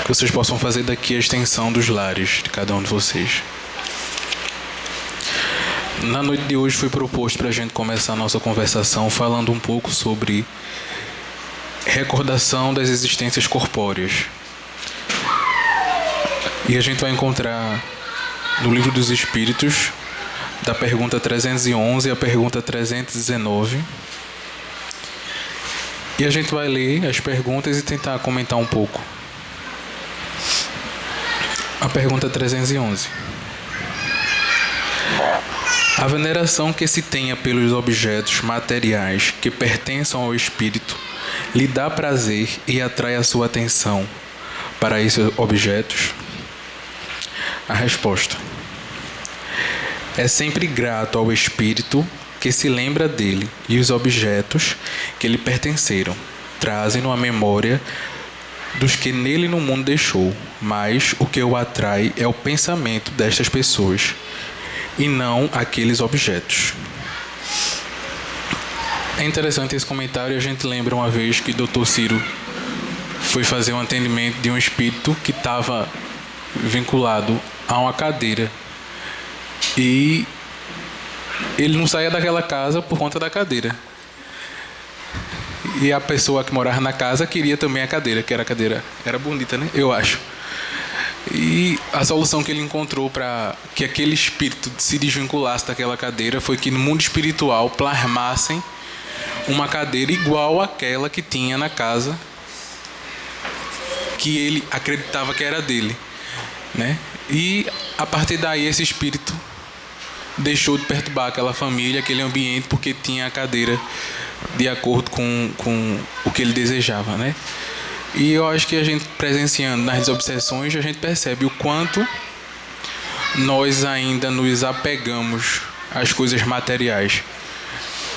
que vocês possam fazer daqui a extensão dos lares de cada um de vocês. Na noite de hoje foi proposto para a gente começar a nossa conversação falando um pouco sobre recordação das existências corpóreas. E a gente vai encontrar no Livro dos Espíritos, da pergunta 311 à pergunta 319. E a gente vai ler as perguntas e tentar comentar um pouco. A pergunta 311. A veneração que se tenha pelos objetos materiais que pertençam ao espírito lhe dá prazer e atrai a sua atenção para esses objetos? A resposta: é sempre grato ao espírito que se lembra dele, e os objetos que lhe pertenceram trazem-no à memória dos que nele no mundo deixou, mas o que o atrai é o pensamento destas pessoas e não aqueles objetos. É interessante esse comentário. A gente lembra uma vez que Dr. Ciro foi fazer um atendimento de um espírito que estava vinculado a uma cadeira e ele não saía daquela casa por conta da cadeira. E a pessoa que morava na casa queria também a cadeira, que era a cadeira, era bonita, né? Eu acho. E a solução que ele encontrou para que aquele espírito se desvinculasse daquela cadeira foi que no mundo espiritual plasmassem uma cadeira igual àquela que tinha na casa que ele acreditava que era dele, né? E a partir daí esse espírito deixou de perturbar aquela família, aquele ambiente, porque tinha a cadeira de acordo com o que ele desejava, né? E eu acho que a gente presenciando nas desobsessões, a gente percebe o quanto nós ainda nos apegamos às coisas materiais,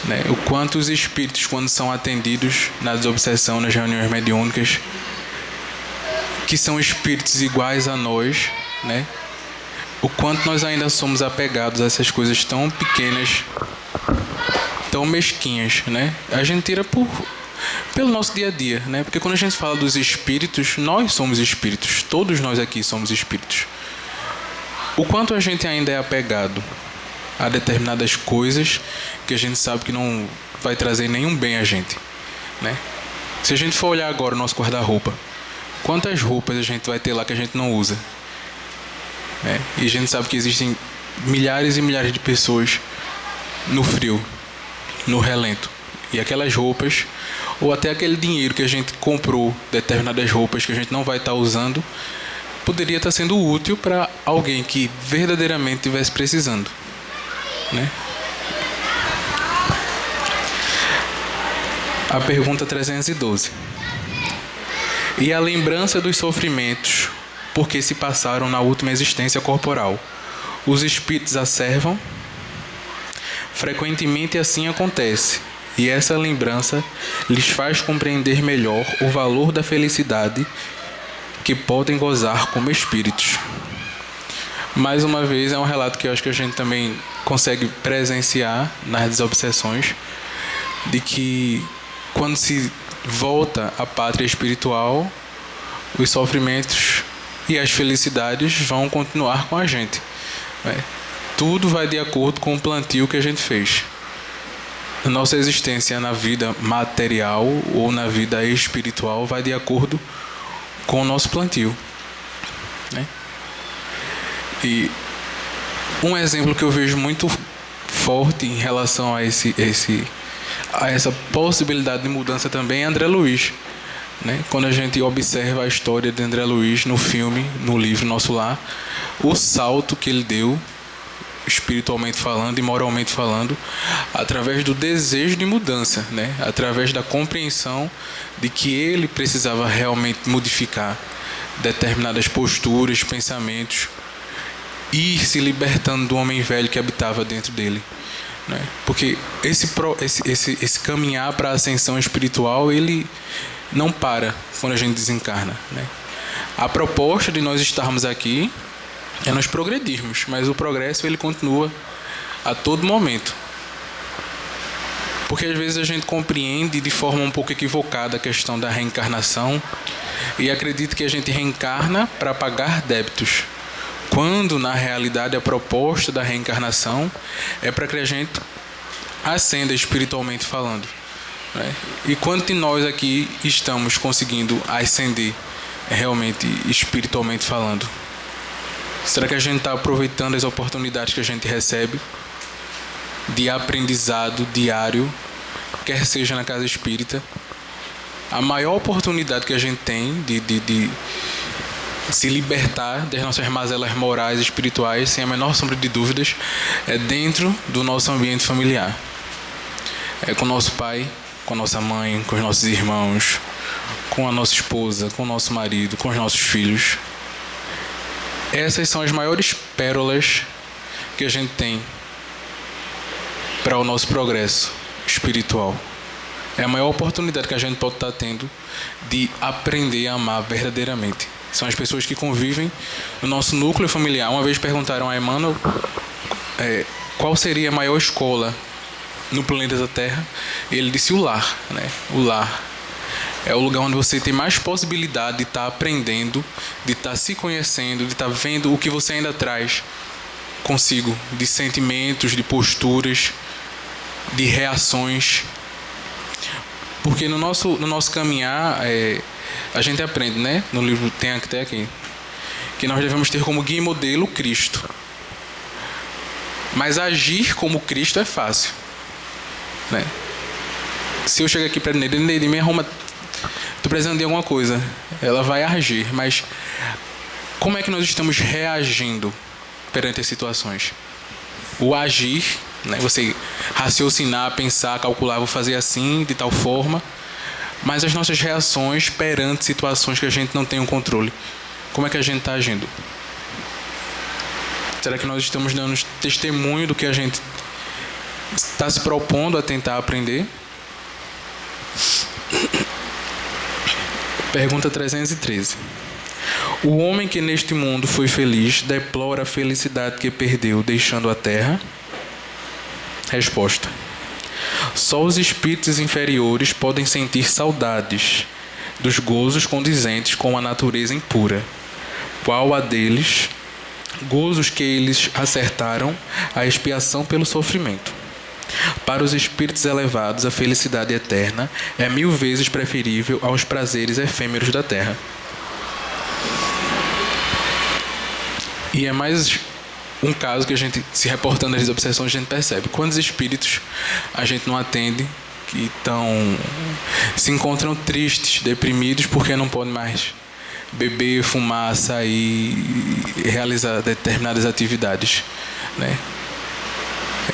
né? O quanto os espíritos, quando são atendidos na desobsessão, nas reuniões mediúnicas, que são espíritos iguais a nós, né? O quanto nós ainda somos apegados a essas coisas tão pequenas, tão mesquinhas, né? A gente tira pelo nosso dia a dia, né? Porque quando a gente fala dos espíritos, nós somos espíritos, todos nós aqui somos espíritos. O quanto a gente ainda é apegado a determinadas coisas que a gente sabe que não vai trazer nenhum bem a gente, né? Se a gente for olhar agora o nosso guarda-roupa, quantas roupas a gente vai ter lá que a gente não usa, né? E a gente sabe que existem milhares e milhares de pessoas no frio, no relento, e aquelas roupas, ou até aquele dinheiro que a gente comprou determinadas roupas que a gente não vai estar usando, poderia estar sendo útil para alguém que verdadeiramente estivesse precisando, né? A pergunta 312. E a lembrança dos sofrimentos porque se passaram na última existência corporal, os espíritos a servam? Frequentemente assim acontece, e essa lembrança lhes faz compreender melhor o valor da felicidade que podem gozar como espíritos. Mais uma vez, é um relato que eu acho que a gente também consegue presenciar nas desobsessões, de que quando se volta à pátria espiritual, os sofrimentos e as felicidades vão continuar com a gente, né? Tudo vai de acordo com o plantio que a gente fez. A nossa existência na vida material ou na vida espiritual vai de acordo com o nosso plantio, né? E um exemplo que eu vejo muito forte em relação a essa possibilidade de mudança também é André Luiz, né? Quando a gente observa a história de André Luiz no filme, no livro Nosso Lar, o salto que ele deu, espiritualmente falando e moralmente falando, através do desejo de mudança, né? Através da compreensão de que ele precisava realmente modificar determinadas posturas, pensamentos, e ir se libertando do homem velho que habitava dentro dele, né? Porque esse caminhar para a ascensão espiritual, ele não para quando a gente desencarna, né? A proposta de nós estarmos aqui é nós progredirmos, mas o progresso ele continua a todo momento. Porque às vezes a gente compreende de forma um pouco equivocada a questão da reencarnação e acredita que a gente reencarna para pagar débitos, quando na realidade a proposta da reencarnação é para que a gente ascenda espiritualmente falando, né? E quanto de nós aqui estamos conseguindo ascender realmente espiritualmente falando? Será que a gente está aproveitando as oportunidades que a gente recebe de aprendizado diário, quer seja na casa espírita? A maior oportunidade que a gente tem de se libertar das nossas mazelas morais e espirituais, sem a menor sombra de dúvidas, é dentro do nosso ambiente familiar. É com o nosso pai, com a nossa mãe, com os nossos irmãos, com a nossa esposa, com o nosso marido, com os nossos filhos. Essas são as maiores pérolas que a gente tem para o nosso progresso espiritual. É a maior oportunidade que a gente pode estar tendo de aprender a amar verdadeiramente. São as pessoas que convivem no nosso núcleo familiar. Uma vez perguntaram a Emmanuel qual seria a maior escola no planeta da Terra. E ele disse o lar, né? O lar é o lugar onde você tem mais possibilidade de estar aprendendo, de estar se conhecendo, de estar vendo o que você ainda traz consigo, de sentimentos, de posturas, de reações. Porque no nosso caminhar, a gente aprende, né? No livro tem até aqui, que nós devemos ter como guia e modelo Cristo. Mas agir como Cristo é fácil, né? Se eu chegar aqui para Neide, me arruma, tô precisando de alguma coisa, ela vai agir. Mas como é que nós estamos reagindo perante as situações? O agir, né? Você raciocinar, pensar, calcular, vou fazer assim, de tal forma. Mas as nossas reações perante situações que a gente não tem o controle, como é que a gente está agindo? Será que nós estamos dando testemunho do que a gente está se propondo a tentar aprender? Pergunta 313. O homem que neste mundo foi feliz deplora a felicidade que perdeu deixando a terra? Resposta: só os espíritos inferiores podem sentir saudades dos gozos condizentes com a natureza impura. Qual a deles, gozos que eles acertaram a expiação pelo sofrimento. Para os espíritos elevados, a felicidade eterna é 1000 vezes preferível aos prazeres efêmeros da terra. E é mais um caso que a gente, se reportando às obsessões, a gente percebe quantos espíritos a gente não atende que se encontram tristes, deprimidos, porque não podem mais beber, fumar, sair, realizar determinadas atividades, né?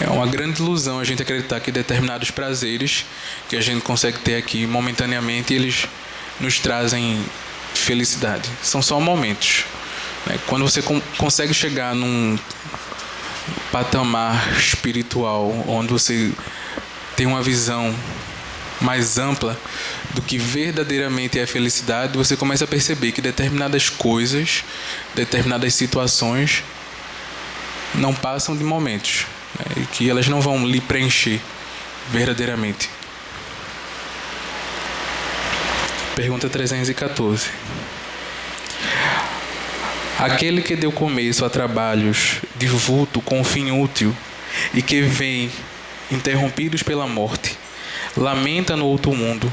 É uma grande ilusão a gente acreditar que determinados prazeres que a gente consegue ter aqui momentaneamente, eles nos trazem felicidade. São só momentos, né? Quando você consegue chegar num patamar espiritual onde você tem uma visão mais ampla do que verdadeiramente é felicidade, você começa a perceber que determinadas coisas, determinadas situações não passam de momentos, né? E que elas não vão lhe preencher verdadeiramente. Pergunta 314. Aquele que deu começo a trabalhos de vulto com fim útil e que vem interrompidos pela morte, lamenta no outro mundo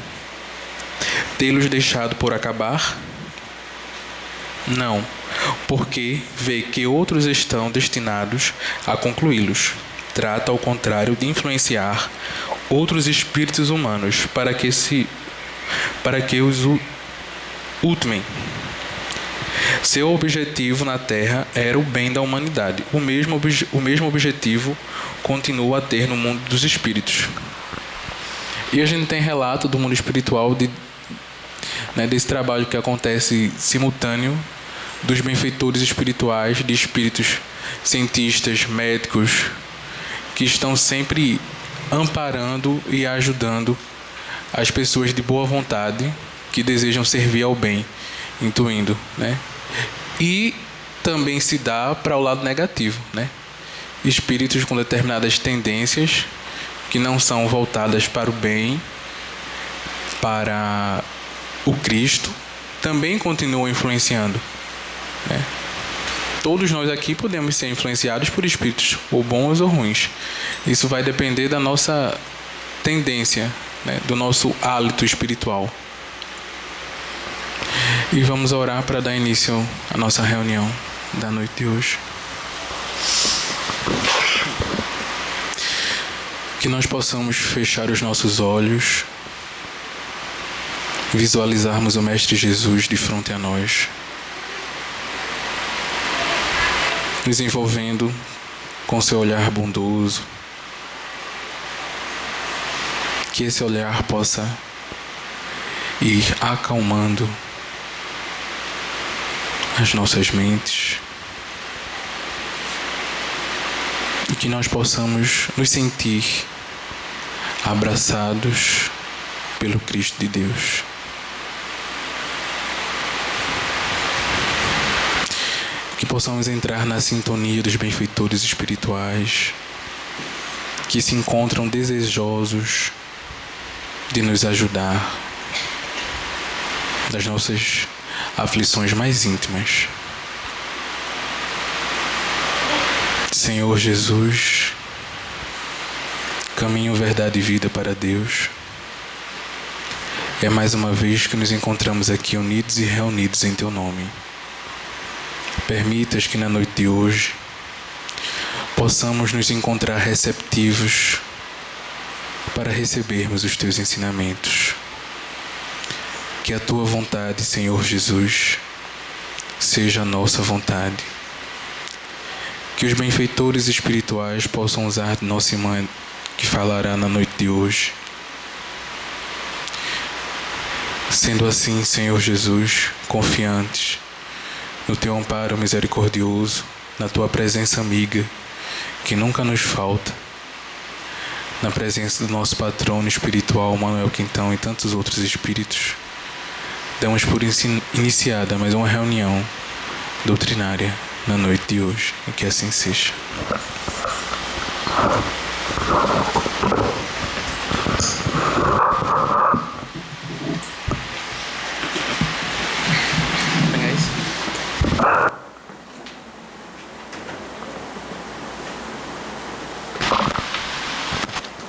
tê-los deixado por acabar? Não, porque vê que outros estão destinados a concluí-los. Trata, ao contrário, de influenciar outros espíritos humanos para que os ultimem. Seu objetivo na Terra era o bem da humanidade. O mesmo objetivo continua a ter no mundo dos espíritos. E a gente tem relato do mundo espiritual desse trabalho que acontece simultâneo dos benfeitores espirituais, de espíritos cientistas, médicos, que estão sempre amparando e ajudando as pessoas de boa vontade que desejam servir ao bem, intuindo, né? E também se dá para o lado negativo, né? Espíritos com determinadas tendências que não são voltadas para o bem, para o Cristo, também continuam influenciando, né? Todos nós aqui podemos ser influenciados por espíritos, ou bons ou ruins. Isso vai depender da nossa tendência, né? Do nosso hálito espiritual. E vamos orar para dar início à nossa reunião da noite de hoje. Que nós possamos fechar os nossos olhos, visualizarmos o Mestre Jesus de frente a nós, nos envolvendo com seu olhar bondoso. Que esse olhar possa ir acalmando as nossas mentes e que nós possamos nos sentir abraçados pelo Cristo de Deus. Que possamos entrar na sintonia dos benfeitores espirituais que se encontram desejosos de nos ajudar das nossas aflições mais íntimas. Senhor Jesus, caminho, verdade e vida para Deus, é mais uma vez que nos encontramos aqui unidos e reunidos em Teu nome. Permitas que na noite de hoje possamos nos encontrar receptivos para recebermos os Teus ensinamentos. Que a Tua vontade, Senhor Jesus, seja a nossa vontade. Que os benfeitores espirituais possam usar de nossa irmã que falará na noite de hoje. Sendo assim, Senhor Jesus, confiantes no Teu amparo misericordioso, na Tua presença amiga, que nunca nos falta, na presença do nosso patrono espiritual, Manuel Quintão, e tantos outros espíritos, damos por iniciada mais uma reunião doutrinária na noite de hoje, e que assim seja.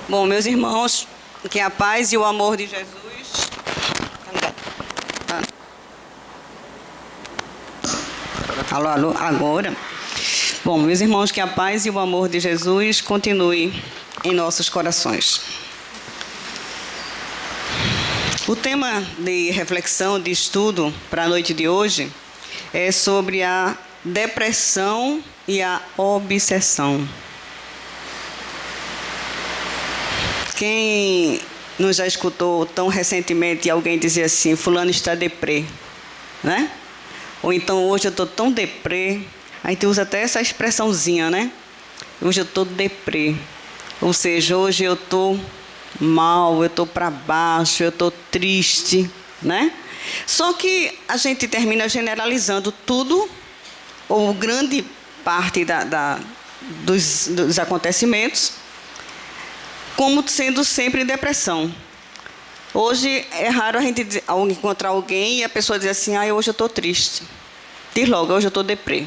Bom, meus irmãos, que a paz e o amor de Jesus... Alô, alô, agora. Bom, meus irmãos, que a paz e o amor de Jesus continue em nossos corações. O tema de reflexão, de estudo para a noite de hoje é sobre a depressão e a obsessão. Quem não já escutou tão recentemente alguém dizer assim, fulano está deprê, né? Ou então, hoje eu estou tão deprê. A gente usa até essa expressãozinha, né? Hoje eu estou deprê. Ou seja, hoje eu estou mal, eu estou para baixo, eu estou triste, né? Só que a gente termina generalizando tudo, ou grande parte dos acontecimentos, como sendo sempre depressão. Hoje é raro a gente encontrar alguém e a pessoa dizer assim, hoje eu estou triste. Diz logo, hoje eu estou deprê.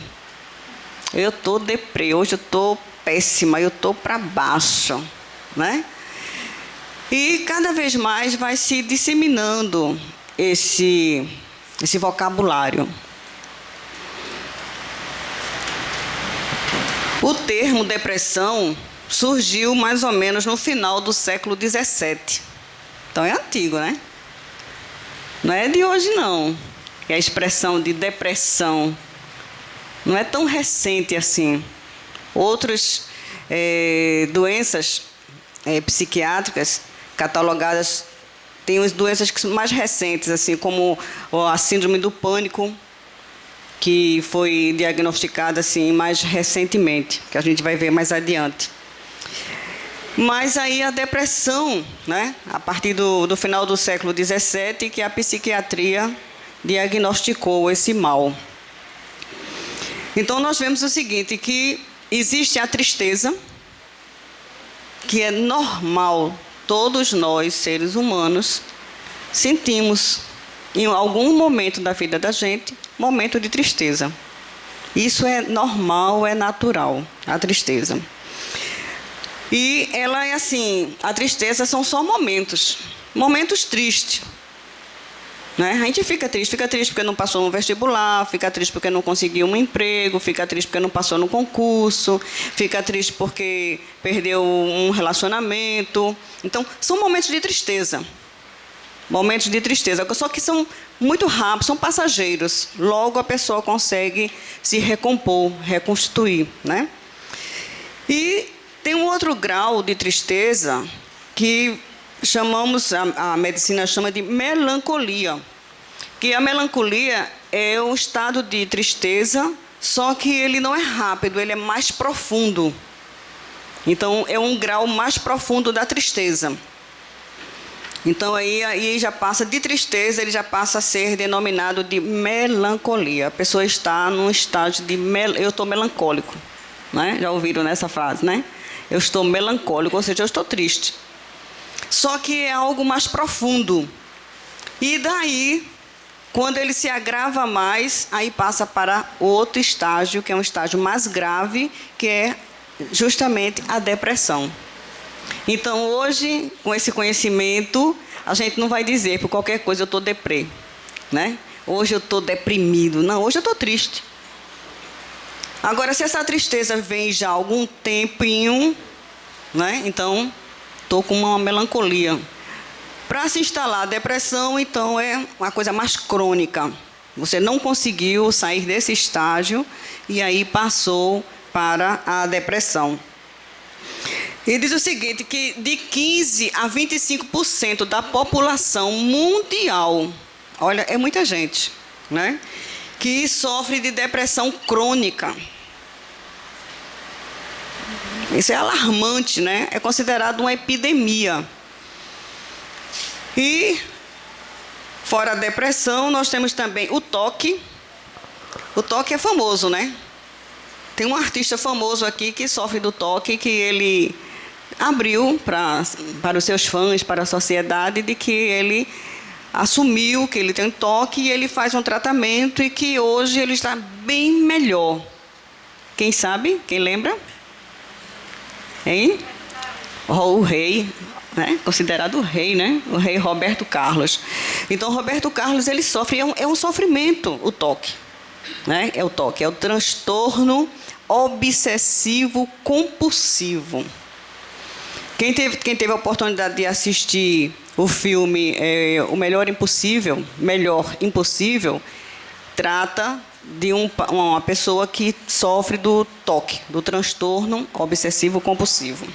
Eu estou deprê, hoje eu estou péssima, eu estou para baixo, né? E cada vez mais vai se disseminando esse vocabulário. O termo depressão surgiu mais ou menos no final do século XVII. Então é antigo, né? Não é de hoje, não. E a expressão de depressão não é tão recente assim. Outras doenças psiquiátricas catalogadas têm as doenças mais recentes, assim como a síndrome do pânico, que foi diagnosticada assim mais recentemente, que a gente vai ver mais adiante. Mas aí a depressão, né, a partir do final do século XVII, que a psiquiatria diagnosticou esse mal. Então nós vemos o seguinte, que existe a tristeza, que é normal, todos nós, seres humanos, sentimos em algum momento da vida da gente, momento de tristeza. Isso é normal, é natural, a tristeza. E ela é assim, a tristeza são só momentos tristes. Né? A gente fica triste porque não passou no vestibular, fica triste porque não conseguiu um emprego, fica triste porque não passou no concurso, fica triste porque perdeu um relacionamento. Então, são momentos de tristeza. Momentos de tristeza, só que são muito rápidos, são passageiros. Logo a pessoa consegue se recompor, reconstituir. Né? E tem um outro grau de tristeza que a medicina chama de melancolia. Que a melancolia é um estado de tristeza, só que ele não é rápido, ele é mais profundo. Então, é um grau mais profundo da tristeza. Então, aí já passa de tristeza, ele já passa a ser denominado de melancolia. A pessoa está num estágio de eu estou melancólico. Né? Já ouviram nessa frase, né? Eu estou melancólico, ou seja, eu estou triste. Só que é algo mais profundo. E daí, quando ele se agrava mais, aí passa para outro estágio, que é um estágio mais grave, que é justamente a depressão. Então, hoje, com esse conhecimento, a gente não vai dizer por qualquer coisa eu estou deprê. Né? Hoje eu estou deprimido. Não, hoje eu estou triste. Agora, se essa tristeza vem já há algum tempinho, né? Então, estou com uma melancolia. Para se instalar a depressão, então, é uma coisa mais crônica. Você não conseguiu sair desse estágio e aí passou para a depressão. E diz o seguinte, que de 15% a 25% da população mundial, olha, é muita gente, né? Que sofre de depressão crônica. Isso é alarmante, né? É considerado uma epidemia. E, fora a depressão, nós temos também o toque. O toque é famoso, né? Tem um artista famoso aqui que sofre do toque, que ele abriu para os seus fãs, para a sociedade, de que ele assumiu que ele tem um toque e ele faz um tratamento e que hoje ele está bem melhor. Quem sabe? Quem lembra? Hein? O rei, né? Considerado o rei, né? O rei Roberto Carlos. Então, Roberto Carlos, ele sofre, é um sofrimento, o toque. Né? É o toque, é o transtorno obsessivo compulsivo. Quem teve a oportunidade de assistir o filme O Melhor Impossível, trata de uma pessoa que sofre do toque, do transtorno obsessivo compulsivo.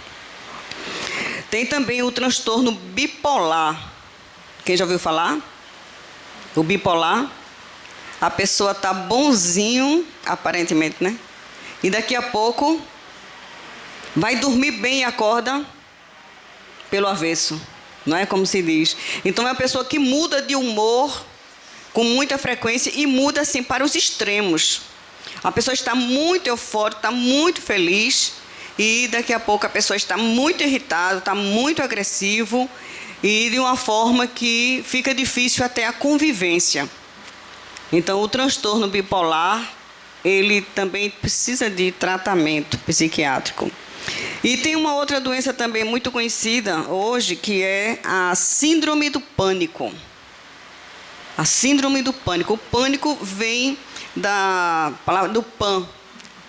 Tem também o transtorno bipolar. Quem já ouviu falar? O bipolar. A pessoa está bonzinho, aparentemente, né? E daqui a pouco vai dormir bem e acorda pelo avesso. Não é como se diz. Então, é uma pessoa que muda de humor com muita frequência e muda assim para os extremos. A pessoa está muito eufórica, está muito feliz e daqui a pouco a pessoa está muito irritada, está muito agressivo e de uma forma que fica difícil até a convivência. Então, o transtorno bipolar, ele também precisa de tratamento psiquiátrico. E tem uma outra doença também muito conhecida hoje, que é a síndrome do pânico. A síndrome do pânico. O pânico vem da palavra do pan,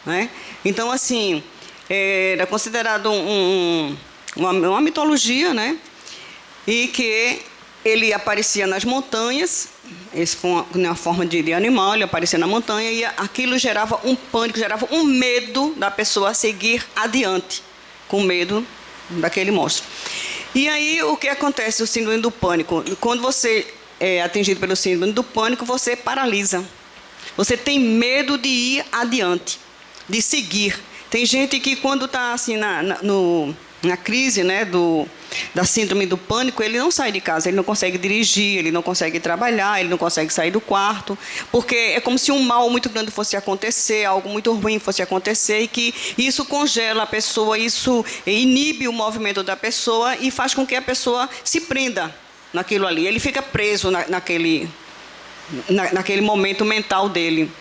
né? Então, assim, era considerado uma mitologia, né? E que ele aparecia nas montanhas, esse foi uma forma de animal, ele aparecia na montanha e aquilo gerava um pânico, gerava um medo da pessoa seguir adiante, com medo daquele monstro. E aí, o que acontece, o síndrome do pânico? Quando você é atingido pelo síndrome do pânico, você paralisa. Você tem medo de ir adiante, de seguir. Tem gente que quando está assim na crise, né, da síndrome do pânico, ele não sai de casa, ele não consegue dirigir, ele não consegue trabalhar, ele não consegue sair do quarto, porque é como se um mal muito grande fosse acontecer, algo muito ruim fosse acontecer, e que isso congela a pessoa, isso inibe o movimento da pessoa e faz com que a pessoa se prenda naquilo ali. Ele fica preso naquele momento mental dele.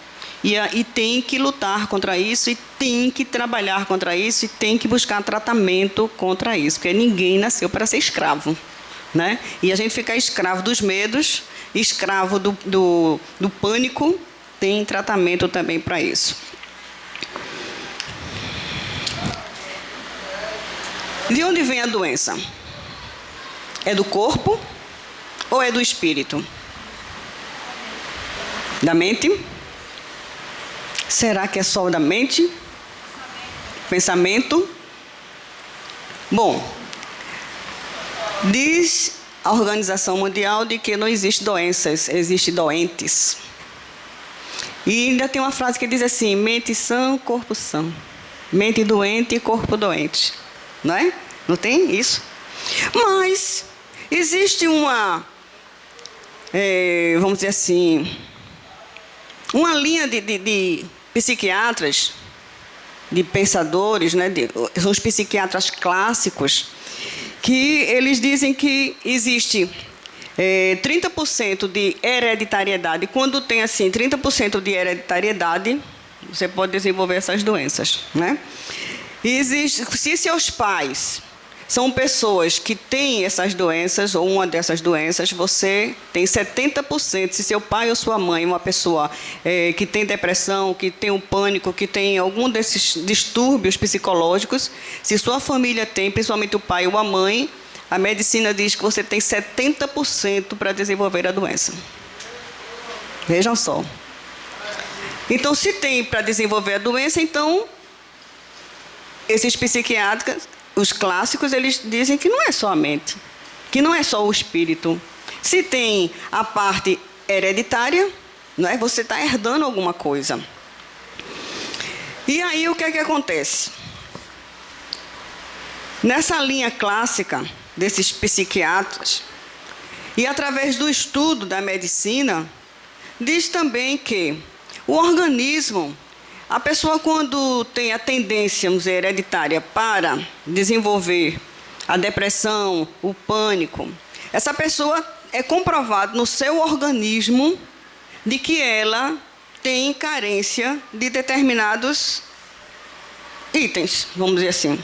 E tem que lutar contra isso, e tem que trabalhar contra isso, e tem que buscar tratamento contra isso, porque ninguém nasceu para ser escravo, né? E a gente ficar escravo dos medos, escravo do pânico, tem tratamento também para isso. De onde vem a doença? É do corpo ou é do espírito? Da mente? Será que é só da mente? Pensamento? Bom, diz a Organização Mundial de que não existe doenças, existem doentes. E ainda tem uma frase que diz assim: mente sã, corpo sã. Mente doente, corpo doente. Não é? Não tem isso? Mas existe uma, vamos dizer assim, uma linha de psiquiatras, de pensadores, né, são os psiquiatras clássicos, que eles dizem que existe 30% de hereditariedade. Quando tem assim 30% de hereditariedade, você pode desenvolver essas doenças, né? Existe, se seus pais são pessoas que têm essas doenças, ou uma dessas doenças, você tem 70%. Se seu pai ou sua mãe é uma pessoa que tem depressão, que tem um pânico, que tem algum desses distúrbios psicológicos, se sua família tem, principalmente o pai ou a mãe, a medicina diz que você tem 70% para desenvolver a doença. Vejam só. Então, se tem para desenvolver a doença, então, esses psiquiatras, os clássicos, eles dizem que não é só a mente, que não é só o espírito. Se tem a parte hereditária, não é? Você está herdando alguma coisa. E aí o que é que acontece? Nessa linha clássica desses psiquiatras, e através do estudo da medicina, diz também que o organismo, a pessoa, quando tem a tendência, vamos dizer, hereditária para desenvolver a depressão, o pânico, essa pessoa é comprovado no seu organismo de que ela tem carência de determinados itens, vamos dizer assim.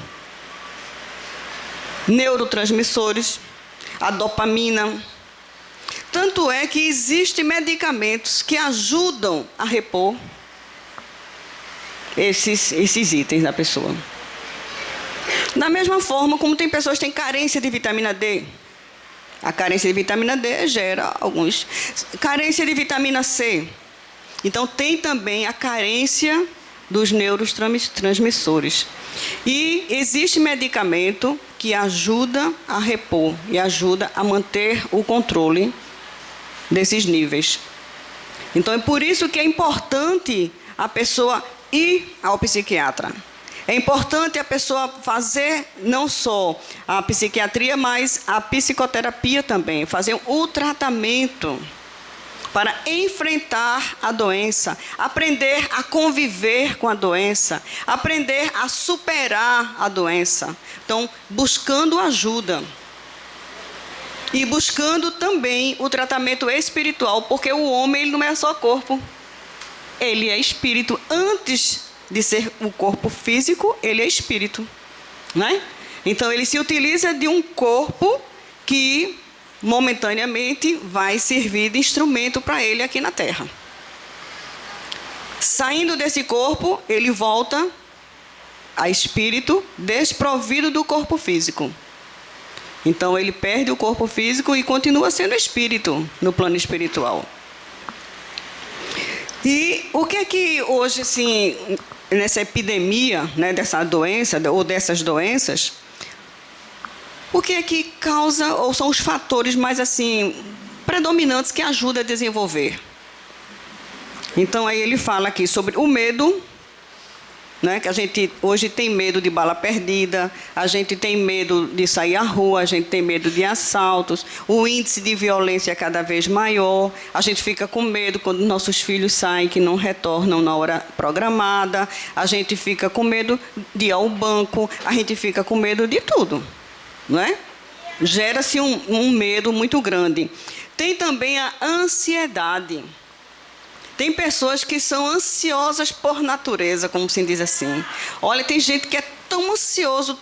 Neurotransmissores, a dopamina. Tanto é que existem medicamentos que ajudam a repor esses itens da pessoa. Da mesma forma como tem pessoas que têm carência de vitamina D. A carência de vitamina D gera alguns... Carência de vitamina C. Então, tem também a carência dos neurotransmissores. E existe medicamento que ajuda a repor e ajuda a manter o controle desses níveis. Então, é por isso que é importante a pessoa ir ao psiquiatra. É importante a pessoa fazer não só a psiquiatria, mas a psicoterapia também, fazer o tratamento para enfrentar a doença, aprender a conviver com a doença, aprender a superar a doença. Então, buscando ajuda. E buscando também o tratamento espiritual, porque o homem ele não é só corpo. Ele é espírito. Antes de ser o corpo físico, ele é espírito, né? Então, ele se utiliza de um corpo que, momentaneamente, vai servir de instrumento para ele aqui na Terra. Saindo desse corpo, ele volta a espírito desprovido do corpo físico. Então, ele perde o corpo físico e continua sendo espírito no plano espiritual. E o que é que hoje, assim, nessa epidemia, né, dessa doença ou dessas doenças, o que é que causa, ou são os fatores mais assim predominantes que ajudam a desenvolver? Então, aí ele fala aqui sobre o medo, né, que a gente hoje tem medo de bala perdida, a gente tem medo de sair à rua, a gente tem medo de assaltos, o índice de violência é cada vez maior, a gente fica com medo quando nossos filhos saem que não retornam na hora programada, a gente fica com medo de ir ao banco, a gente fica com medo de tudo, não é? Gera-se um medo muito grande. Tem também a ansiedade. Tem pessoas que são ansiosas por natureza, como se diz assim. Olha, tem gente que é tão ansioso,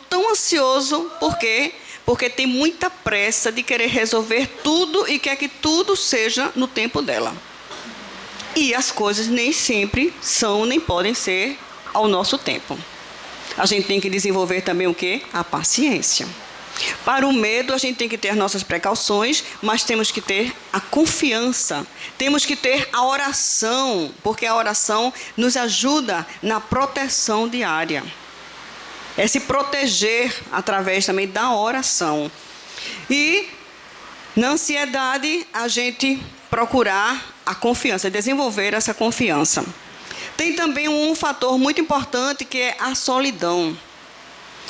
por quê? Porque tem muita pressa de querer resolver tudo e quer que tudo seja no tempo dela. E as coisas nem sempre são, nem podem ser ao nosso tempo. A gente tem que desenvolver também o quê? A paciência. Para o medo, a gente tem que ter nossas precauções, mas temos que ter a confiança. Temos que ter a oração, porque a oração nos ajuda na proteção diária. É se proteger através também da oração. E na ansiedade, a gente procurar a confiança, desenvolver essa confiança. Tem também um fator muito importante que é a solidão.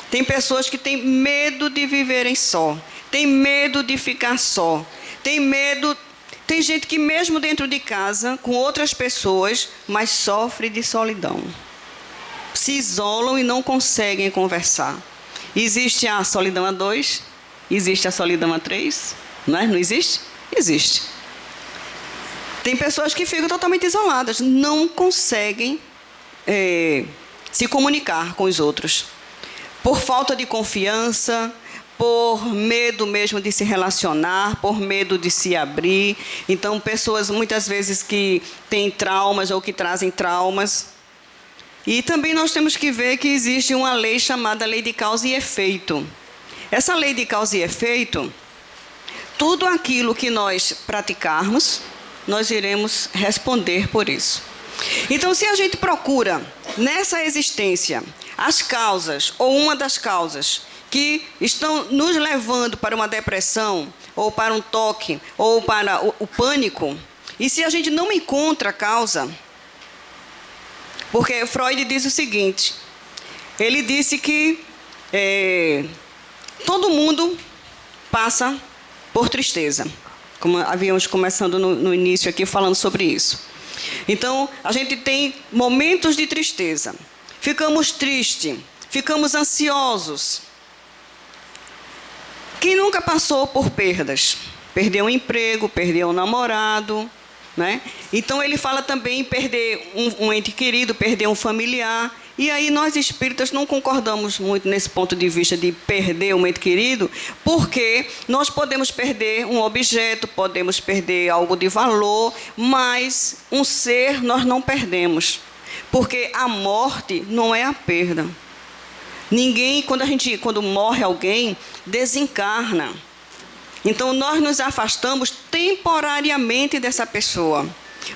Tem pessoas que têm medo de viverem só, tem medo de ficar só, tem medo. Tem gente que mesmo dentro de casa, com outras pessoas, mas sofre de solidão. Se isolam e não conseguem conversar. Existe a solidão a 2, existe a solidão a 3, não é? Não existe? Existe. Tem pessoas que ficam totalmente isoladas, não conseguem se comunicar com os outros. Por falta de confiança, por medo mesmo de se relacionar, por medo de se abrir. Então, pessoas muitas vezes que têm traumas ou que trazem traumas. E também nós temos que ver que existe uma lei chamada lei de causa e efeito. Essa lei de causa e efeito, tudo aquilo que nós praticarmos, nós iremos responder por isso. Então, se a gente procura nessa existência as causas, ou uma das causas, que estão nos levando para uma depressão, ou para um toque, ou para o pânico, e se a gente não encontra a causa, porque Freud diz o seguinte, ele disse que todo mundo passa por tristeza, como havíamos começando no início aqui falando sobre isso. Então, a gente tem momentos de tristeza. Ficamos tristes, ficamos ansiosos. Quem nunca passou por perdas? Perdeu um emprego, perdeu um namorado, né? Então ele fala também em perder um ente querido, perder um familiar. E aí nós espíritas não concordamos muito nesse ponto de vista de perder um ente querido, porque nós podemos perder um objeto, podemos perder algo de valor, mas um ser nós não perdemos. Porque a morte não é a perda. Ninguém, quando morre alguém, desencarna. Então, nós nos afastamos temporariamente dessa pessoa.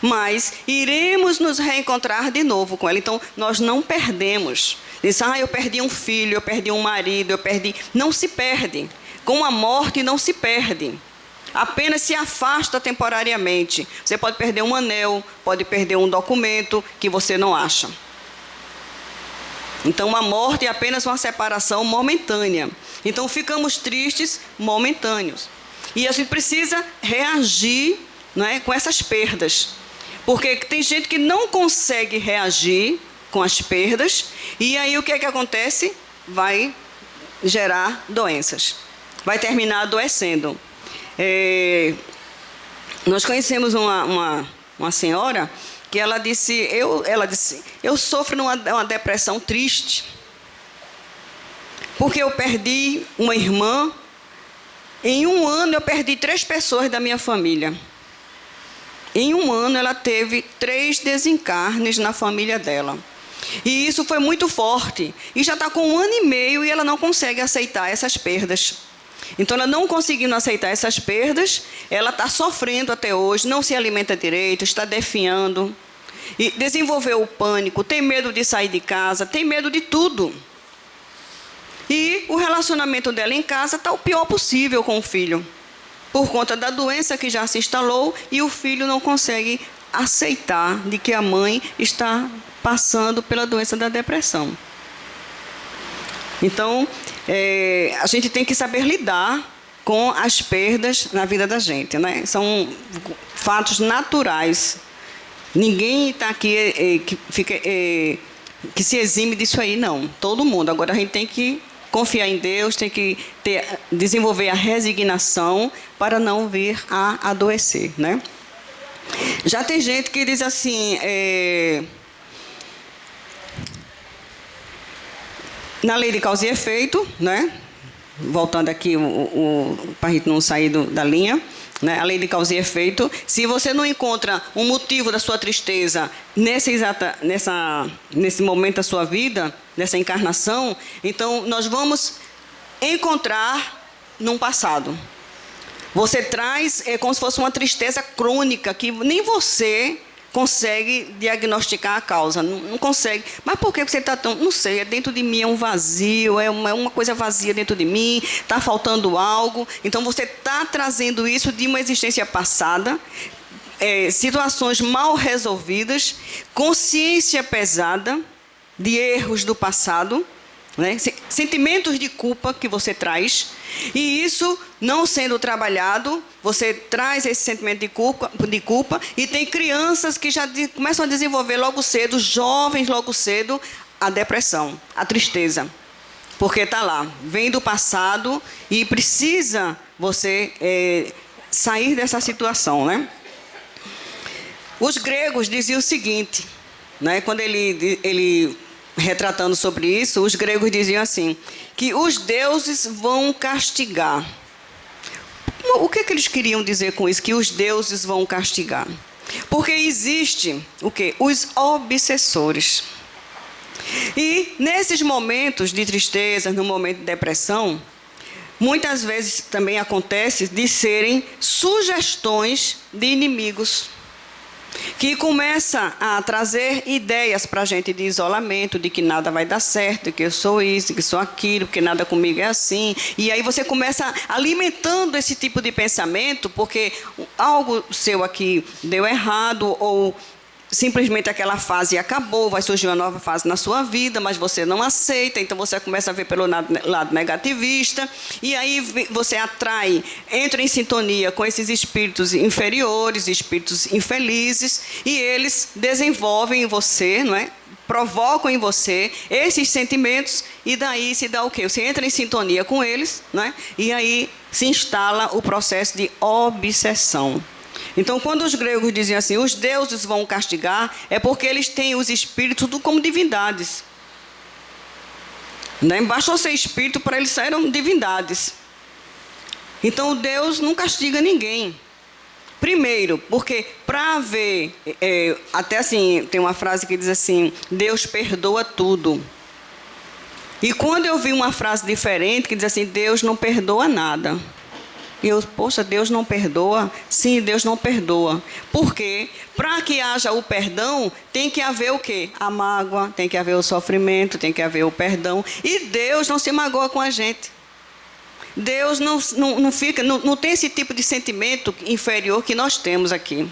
Mas iremos nos reencontrar de novo com ela. Então, nós não perdemos. Diz, eu perdi um filho, eu perdi um marido, eu perdi... Não se perde. Com a morte não se perde. Apenas se afasta temporariamente. Você pode perder um anel, pode perder um documento que você não acha. Então, a morte é apenas uma separação momentânea. Então, ficamos tristes momentâneos. E a gente precisa reagir, não é, com essas perdas. Porque tem gente que não consegue reagir com as perdas. E aí, o que é que acontece? Vai gerar doenças. Vai terminar adoecendo. Nós conhecemos uma senhora que ela disse, eu sofro uma depressão triste, porque eu perdi uma irmã, em um ano eu perdi 3 pessoas da minha família. Em um ano ela teve 3 desencarnes na família dela. E isso foi muito forte, e já está com 1 ano e meio e ela não consegue aceitar essas perdas. Então, ela não conseguindo aceitar essas perdas, ela está sofrendo até hoje, não se alimenta direito, está definhando, e desenvolveu o pânico, tem medo de sair de casa, tem medo de tudo. E o relacionamento dela em casa está o pior possível com o filho, por conta da doença que já se instalou, e o filho não consegue aceitar de que a mãe está passando pela doença da depressão. Então, a gente tem que saber lidar com as perdas na vida da gente, né? São fatos naturais. Ninguém está aqui que se exime disso aí, não. Todo mundo. Agora, a gente tem que confiar em Deus, tem que desenvolver a resignação para não vir a adoecer, né? Já tem gente que diz assim, na lei de causa e efeito, né? Voltando aqui para a gente não sair da linha, né? A lei de causa e efeito, se você não encontra um motivo da sua tristeza nesse momento da sua vida, nessa encarnação, então nós vamos encontrar num passado. Você traz como se fosse uma tristeza crônica, que nem você consegue diagnosticar a causa, não consegue. Mas por que você está tão... Não sei, é dentro de mim é um vazio, é uma coisa vazia dentro de mim, está faltando algo. Então você está trazendo isso de uma existência passada, situações mal resolvidas, consciência pesada de erros do passado, né? Sentimentos de culpa que você traz, e isso não sendo trabalhado, você traz esse sentimento de culpa, e tem crianças que já começam a desenvolver logo cedo, jovens logo cedo, a depressão, a tristeza, porque está lá, vem do passado e precisa você sair dessa situação, né? Os gregos diziam o seguinte, né? Quando ele retratando sobre isso, os gregos diziam assim, que os deuses vão castigar. O que eles queriam dizer com isso, que os deuses vão castigar? Porque existe o quê? Os obsessores. E nesses momentos de tristeza, no momento de depressão, muitas vezes também acontece de serem sugestões de inimigos, que começa a trazer ideias para a gente de isolamento, de que nada vai dar certo, que eu sou isso, que sou aquilo, que nada comigo é assim. E aí você começa alimentando esse tipo de pensamento, porque algo seu aqui deu errado, ou simplesmente aquela fase acabou, vai surgir uma nova fase na sua vida, mas você não aceita, então você começa a ver pelo lado negativista, e aí você entra em sintonia com esses espíritos inferiores, espíritos infelizes, e eles desenvolvem em você, não é? Provocam em você esses sentimentos, e daí se dá o quê? Você entra em sintonia com eles, né? E aí se instala o processo de obsessão. Então, quando os gregos diziam assim, os deuses vão castigar, é porque eles têm os espíritos como divindades. Não bastou ser espírito para eles serem divindades. Então, Deus não castiga ninguém. Primeiro, porque para haver... até assim, tem uma frase que diz assim, Deus perdoa tudo. E quando eu vi uma frase diferente, que diz assim, Deus não perdoa nada. E eu, poxa, Deus não perdoa? Sim, Deus não perdoa. Por quê? Para que haja o perdão, tem que haver o quê? A mágoa, tem que haver o sofrimento, tem que haver o perdão. E Deus não se magoa com a gente. Deus não tem esse tipo de sentimento inferior que nós temos aqui.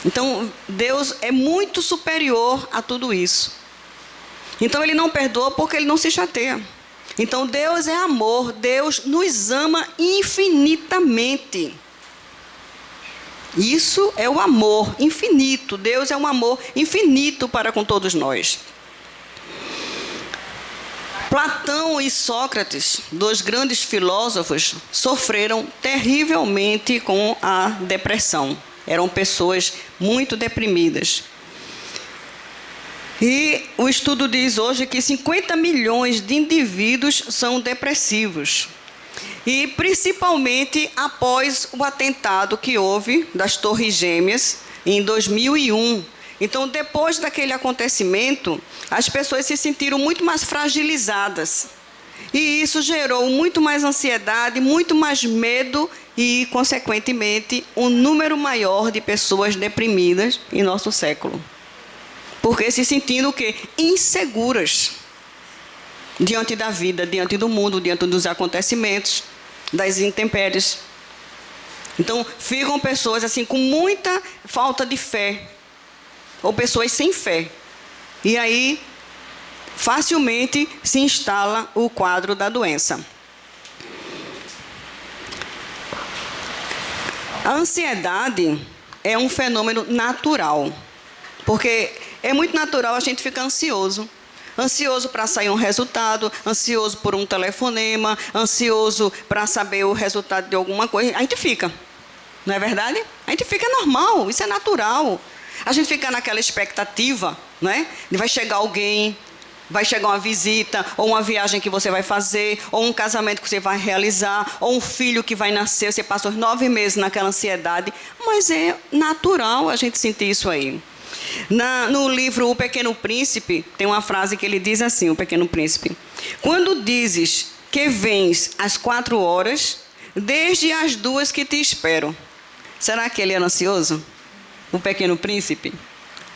Então, Deus é muito superior a tudo isso. Então, Ele não perdoa porque Ele não se chateia. Então, Deus é amor, Deus nos ama infinitamente. Isso é o amor infinito, Deus é um amor infinito para com todos nós. Platão e Sócrates, dois grandes filósofos, sofreram terrivelmente com a depressão. Eram pessoas muito deprimidas. E o estudo diz hoje que 50 milhões de indivíduos são depressivos. E principalmente após o atentado que houve das Torres Gêmeas em 2001. Então, depois daquele acontecimento, as pessoas se sentiram muito mais fragilizadas. E isso gerou muito mais ansiedade, muito mais medo e, consequentemente, um número maior de pessoas deprimidas em nosso século. Porque se sentindo o quê? Inseguras diante da vida, diante do mundo, diante dos acontecimentos, das intempéries. Então, ficam pessoas assim com muita falta de fé, ou pessoas sem fé. E aí, facilmente se instala o quadro da doença. A ansiedade é um fenômeno natural, porque é muito natural a gente ficar ansioso. Ansioso para sair um resultado, ansioso por um telefonema, ansioso para saber o resultado de alguma coisa. A gente fica, não é verdade? A gente fica, é normal, isso é natural. A gente fica naquela expectativa, né? De vai chegar alguém, vai chegar uma visita, ou uma viagem que você vai fazer, ou um casamento que você vai realizar, ou um filho que vai nascer. Você passa os 9 meses naquela ansiedade, mas é natural a gente sentir isso aí. No livro O Pequeno Príncipe, tem uma frase que ele diz assim, o Pequeno Príncipe: quando dizes que vens às 4 horas, desde as 2 que te espero. Será que ele era ansioso? O Pequeno Príncipe?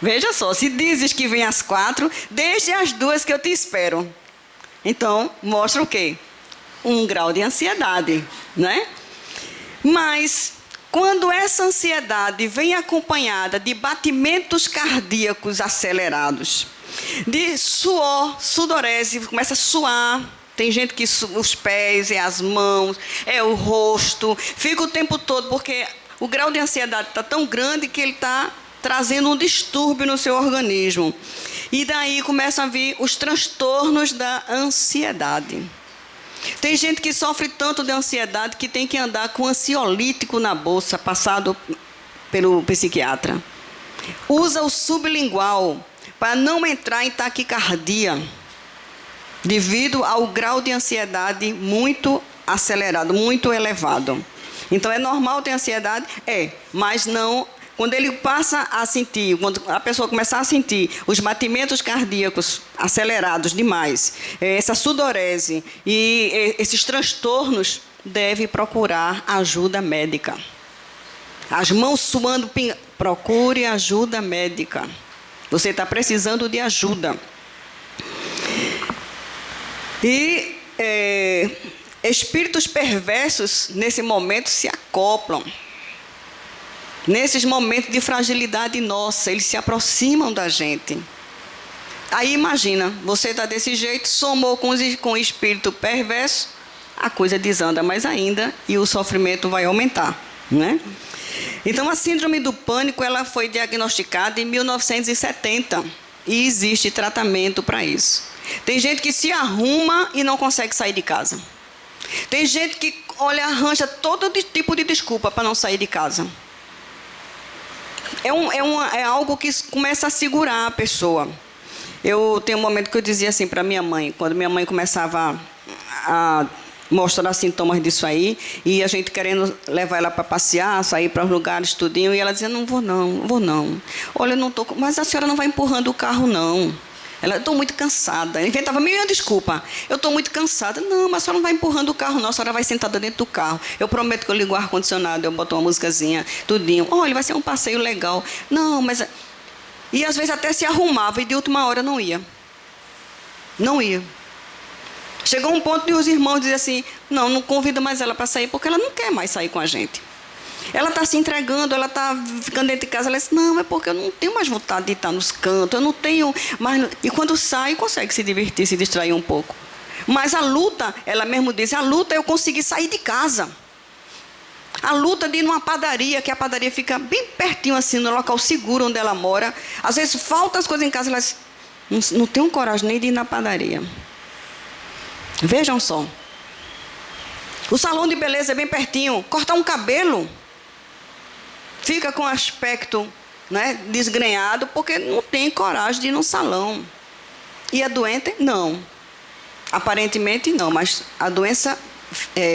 Veja só, se dizes que vem às 4, desde as 2 que eu te espero. Então, mostra o quê? Um grau de ansiedade, né? Mas quando essa ansiedade vem acompanhada de batimentos cardíacos acelerados, de suor, sudorese, começa a suar. Tem gente que os pés, as mãos, o rosto, fica o tempo todo, porque o grau de ansiedade está tão grande que ele está trazendo um distúrbio no seu organismo. E daí começam a vir os transtornos da ansiedade. Tem gente que sofre tanto de ansiedade que tem que andar com ansiolítico na bolsa, passado pelo psiquiatra. Usa o sublingual para não entrar em taquicardia, devido ao grau de ansiedade muito acelerado, muito elevado. Então, é normal ter ansiedade? Mas não. Quando ele passa a sentir, quando a pessoa começar a sentir os batimentos cardíacos acelerados demais, essa sudorese e esses transtornos, deve procurar ajuda médica. As mãos suando, procure ajuda médica. Você está precisando de ajuda. E espíritos perversos, nesse momento, se acoplam. Nesses momentos de fragilidade nossa, eles se aproximam da gente. Aí imagina, você está desse jeito, somou com o espírito perverso, a coisa desanda mais ainda e o sofrimento vai aumentar, né? Então, a síndrome do pânico, ela foi diagnosticada em 1970 e existe tratamento para isso. Tem gente que se arruma e não consegue sair de casa. Tem gente que, arranja todo tipo de desculpa para não sair de casa. É algo que começa a segurar a pessoa. Eu tenho um momento que eu dizia assim para minha mãe, quando minha mãe começava a mostrar sintomas disso aí, e a gente querendo levar ela para passear, sair para os lugares, tudinho, e ela dizia, não vou não. Olha, eu não estou... Mas a senhora não vai empurrando o carro, não. Ela, estou muito cansada. Inventava mil desculpa. Eu estou muito cansada. Não, mas a senhora não vai empurrando o carro, não. A senhora vai sentada dentro do carro. Eu prometo que eu ligo o ar-condicionado, eu boto uma musicazinha, tudinho. Olha, vai ser um passeio legal. Não, mas... E às vezes até se arrumava e de última hora não ia. Não ia. Chegou um ponto de os irmãos diziam assim, não convida mais ela para sair, porque ela não quer mais sair com a gente. Ela está se entregando, ela está ficando dentro de casa. Ela disse, não, é porque eu não tenho mais vontade de estar nos cantos, eu não tenho mais... E quando sai, consegue se divertir, se distrair um pouco. Mas a luta, ela mesmo diz, a luta é eu conseguir sair de casa. A luta de ir numa padaria, que a padaria fica bem pertinho, assim, no local seguro onde ela mora. Às vezes faltam as coisas em casa, ela diz, não tenho coragem nem de ir na padaria. Vejam só. O salão de beleza é bem pertinho. Cortar um cabelo... Fica com aspecto, né, desgrenhado, porque não tem coragem de ir no salão. E a doente, não. Aparentemente, não, mas a doença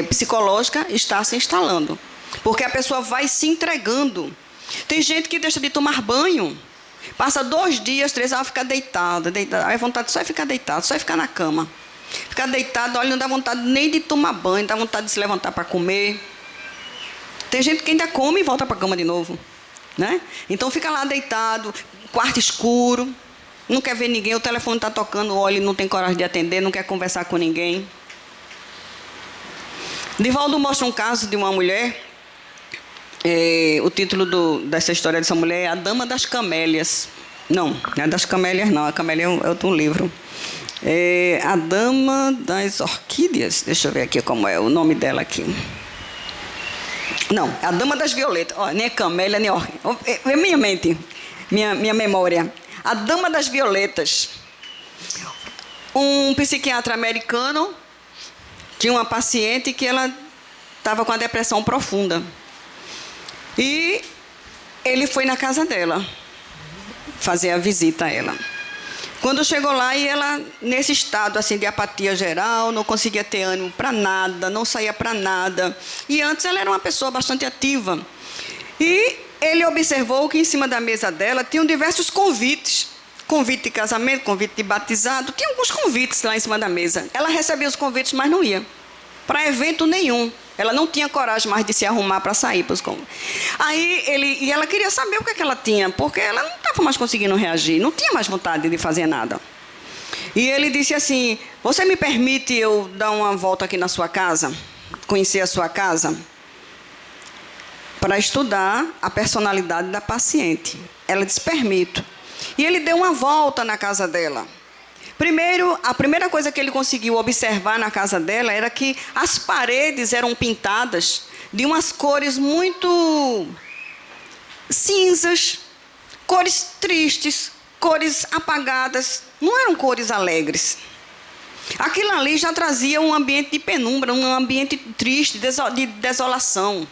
psicológica está se instalando. Porque a pessoa vai se entregando. Tem gente que deixa de tomar banho. Passa 2 dias, 3, ela fica deitada. Aí a vontade só é ficar deitada, só é ficar na cama. Ficar deitada, olha, não dá vontade nem de tomar banho, dá vontade de se levantar para comer. Tem gente que ainda come e volta para a cama de novo, né? Então fica lá deitado, quarto escuro, não quer ver ninguém, o telefone está tocando, olha, não tem coragem de atender, não quer conversar com ninguém. Divaldo mostra um caso de uma mulher, o título dessa história dessa mulher é A Dama das Camélias. Não é das camélias não, a camélia é outro livro. A Dama das Orquídeas, deixa eu ver aqui como é o nome dela aqui. Não, a Dama das Violetas. Nem é camélia, nem orquídea. É minha mente, minha memória. A Dama das Violetas. Um psiquiatra americano tinha uma paciente que ela estava com a depressão profunda. E ele foi na casa dela fazer a visita a ela. Quando chegou lá, e ela, nesse estado assim, de apatia geral, não conseguia ter ânimo para nada, não saía para nada. E antes ela era uma pessoa bastante ativa. E ele observou que em cima da mesa dela tinham diversos convites. Convite de casamento, convite de batizado. Tinha alguns convites lá em cima da mesa. Ela recebia os convites, mas não ia para evento nenhum. Ela não tinha coragem mais de se arrumar para sair para os convites. E ela queria saber o que ela tinha, porque ela não estava mais conseguindo reagir, não tinha mais vontade de fazer nada. E ele disse assim: você me permite eu dar uma volta aqui na sua casa, conhecer a sua casa, para estudar a personalidade da paciente? Ela disse: permito. E ele deu uma volta na casa dela. Primeiro, a primeira coisa que ele conseguiu observar na casa dela era que as paredes eram pintadas de umas cores muito cinzas, cores tristes, cores apagadas, não eram cores alegres. Aquilo ali já trazia um ambiente de penumbra, um ambiente triste, de desolação.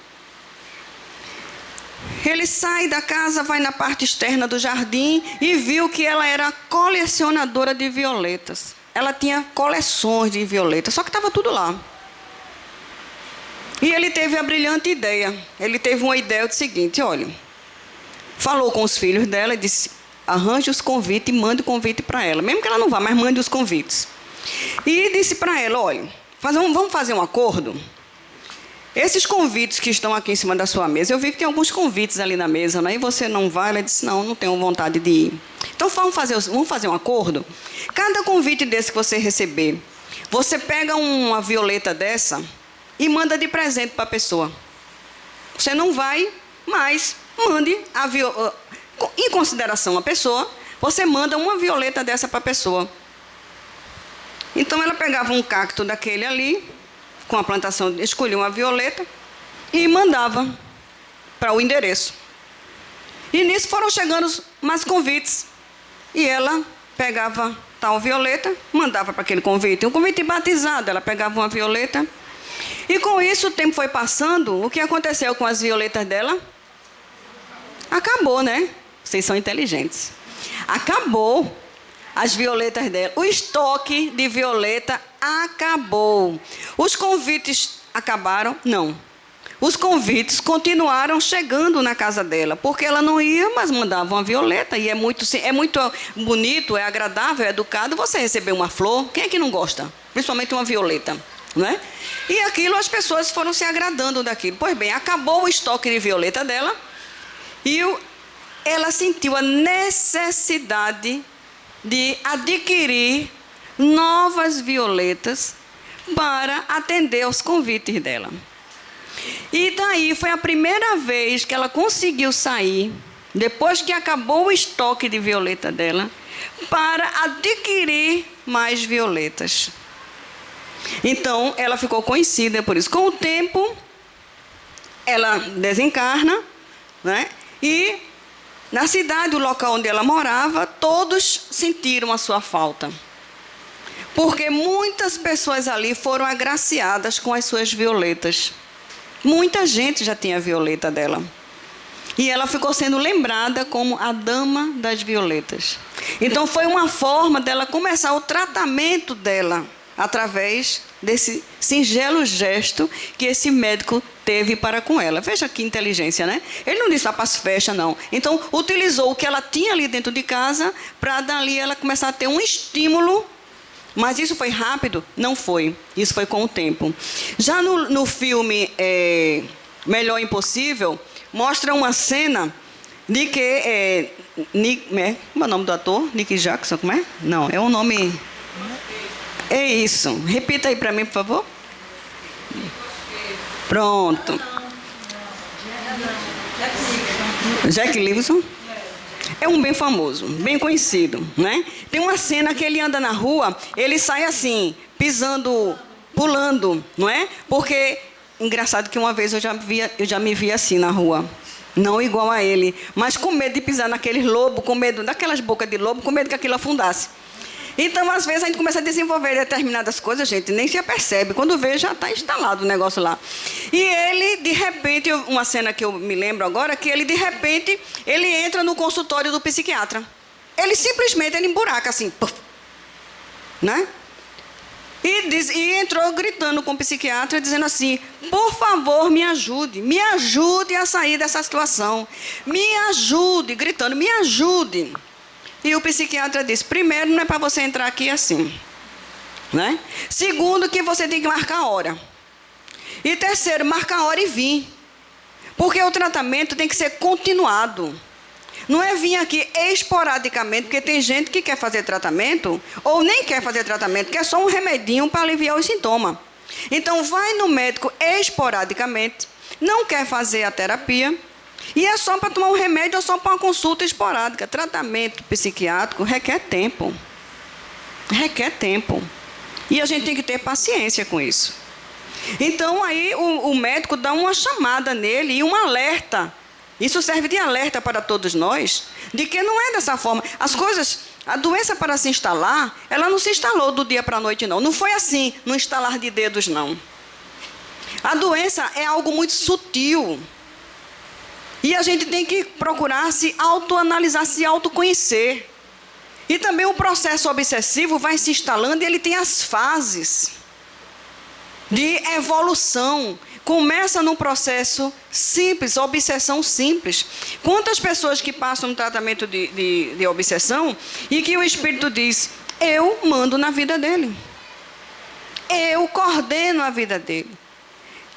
Ele sai da casa, vai na parte externa do jardim e viu que ela era colecionadora de violetas. Ela tinha coleções de violetas, só que estava tudo lá. E ele teve a brilhante ideia. Ele teve uma ideia do seguinte: olha, falou com os filhos dela e disse: arranje os convites e mande o convite para ela. Mesmo que ela não vá, mas mande os convites. E disse para ela: olha, vamos fazer um acordo? Esses convites que estão aqui em cima da sua mesa, eu vi que tem alguns convites ali na mesa, né? E você não vai? Ela disse: não tenho vontade de ir. Então vamos fazer um acordo? Cada convite desse que você receber, você pega uma violeta dessa e manda de presente para a pessoa. Você não vai, mas mande em consideração a pessoa, você manda uma violeta dessa para a pessoa. Então ela pegava um cacto daquele ali, com a plantação, escolhia uma violeta e mandava para o endereço. E nisso foram chegando mais convites. E ela pegava tal violeta, mandava para aquele convite. Um convite batizado, ela pegava uma violeta. E com isso o tempo foi passando. O que aconteceu com as violetas dela? Acabou, né? Vocês são inteligentes. Acabou as violetas dela. O estoque de violeta acabou. Os convites acabaram? Não. Os convites continuaram chegando na casa dela, porque ela não ia, mas mandava uma violeta. E é muito bonito, é agradável, é educado você receber uma flor. Quem é que não gosta? Principalmente uma violeta, não é? E aquilo, as pessoas foram se agradando daquilo. Pois bem, acabou o estoque de violeta dela e ela sentiu a necessidade de adquirir novas violetas para atender aos convites dela. E daí foi a primeira vez que ela conseguiu sair, depois que acabou o estoque de violeta dela, para adquirir mais violetas. Então, ela ficou conhecida por isso. Com o tempo, ela desencarna, né? E na cidade, o local onde ela morava, todos sentiram a sua falta. Porque muitas pessoas ali foram agraciadas com as suas violetas. Muita gente já tinha a violeta dela. E ela ficou sendo lembrada como a dama das violetas. Então foi uma forma dela começar o tratamento dela, através desse singelo gesto que esse médico teve para com ela. Veja que inteligência, né? Ele não disse vá para as festas, não. Então, utilizou o que ela tinha ali dentro de casa para dali ela começar a ter um estímulo. Mas isso foi rápido? Não foi. Isso foi com o tempo. Já no filme Melhor Impossível, mostra uma cena de que... como é o nome do ator? Nick Jackson, como é? Não, é um nome... É isso. Repita aí para mim, por favor. Pronto. Jack Nicholson. É um bem famoso, bem conhecido, né? Tem uma cena que ele anda na rua, ele sai assim, pisando, pulando, não é? Porque, engraçado que uma vez eu já me vi assim na rua. Não igual a ele, mas com medo de pisar naqueles lobos, com medo daquelas bocas de lobo, com medo que aquilo afundasse. Então, às vezes, a gente começa a desenvolver determinadas coisas, a gente nem se apercebe. Quando vê, já está instalado o negócio lá. E ele, de repente, uma cena que eu me lembro agora, que ele, de repente, ele entra no consultório do psiquiatra. Ele simplesmente, ele emburaca assim, puff, né? E entrou gritando com o psiquiatra, dizendo assim, por favor, me ajude a sair dessa situação. Me ajude, gritando, me ajude. E o psiquiatra disse, primeiro, não é para você entrar aqui assim, né? Segundo, que você tem que marcar a hora. E terceiro, marcar a hora e vir. Porque o tratamento tem que ser continuado. Não é vir aqui esporadicamente, porque tem gente que quer fazer tratamento, ou nem quer fazer tratamento, quer só um remedinho para aliviar os sintomas. Então, vai no médico esporadicamente, não quer fazer a terapia, e é só para tomar um remédio ou só para uma consulta esporádica. Tratamento psiquiátrico requer tempo. Requer tempo. E a gente tem que ter paciência com isso. Então, aí o médico dá uma chamada nele e um alerta. Isso serve de alerta para todos nós, de que não é dessa forma. As coisas, a doença para se instalar, ela não se instalou do dia para a noite, não. Não foi assim, no instalar de dedos, não. A doença é algo muito sutil. E a gente tem que procurar se autoanalisar, se autoconhecer. E também o processo obsessivo vai se instalando e ele tem as fases de evolução. Começa num processo simples, obsessão simples. Quantas pessoas que passam um tratamento de obsessão e que o espírito diz, eu mando na vida dele. Eu coordeno a vida dele.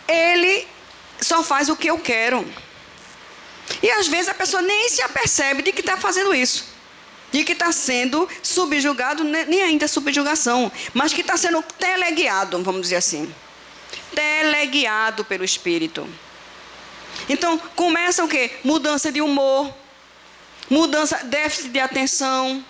Ele só faz o que eu quero. E às vezes a pessoa nem se apercebe de que está fazendo isso. De que está sendo subjugado, nem ainda subjugação, mas que está sendo teleguiado, vamos dizer assim. Teleguiado pelo espírito. Então, começa o quê? Mudança de humor, déficit de atenção,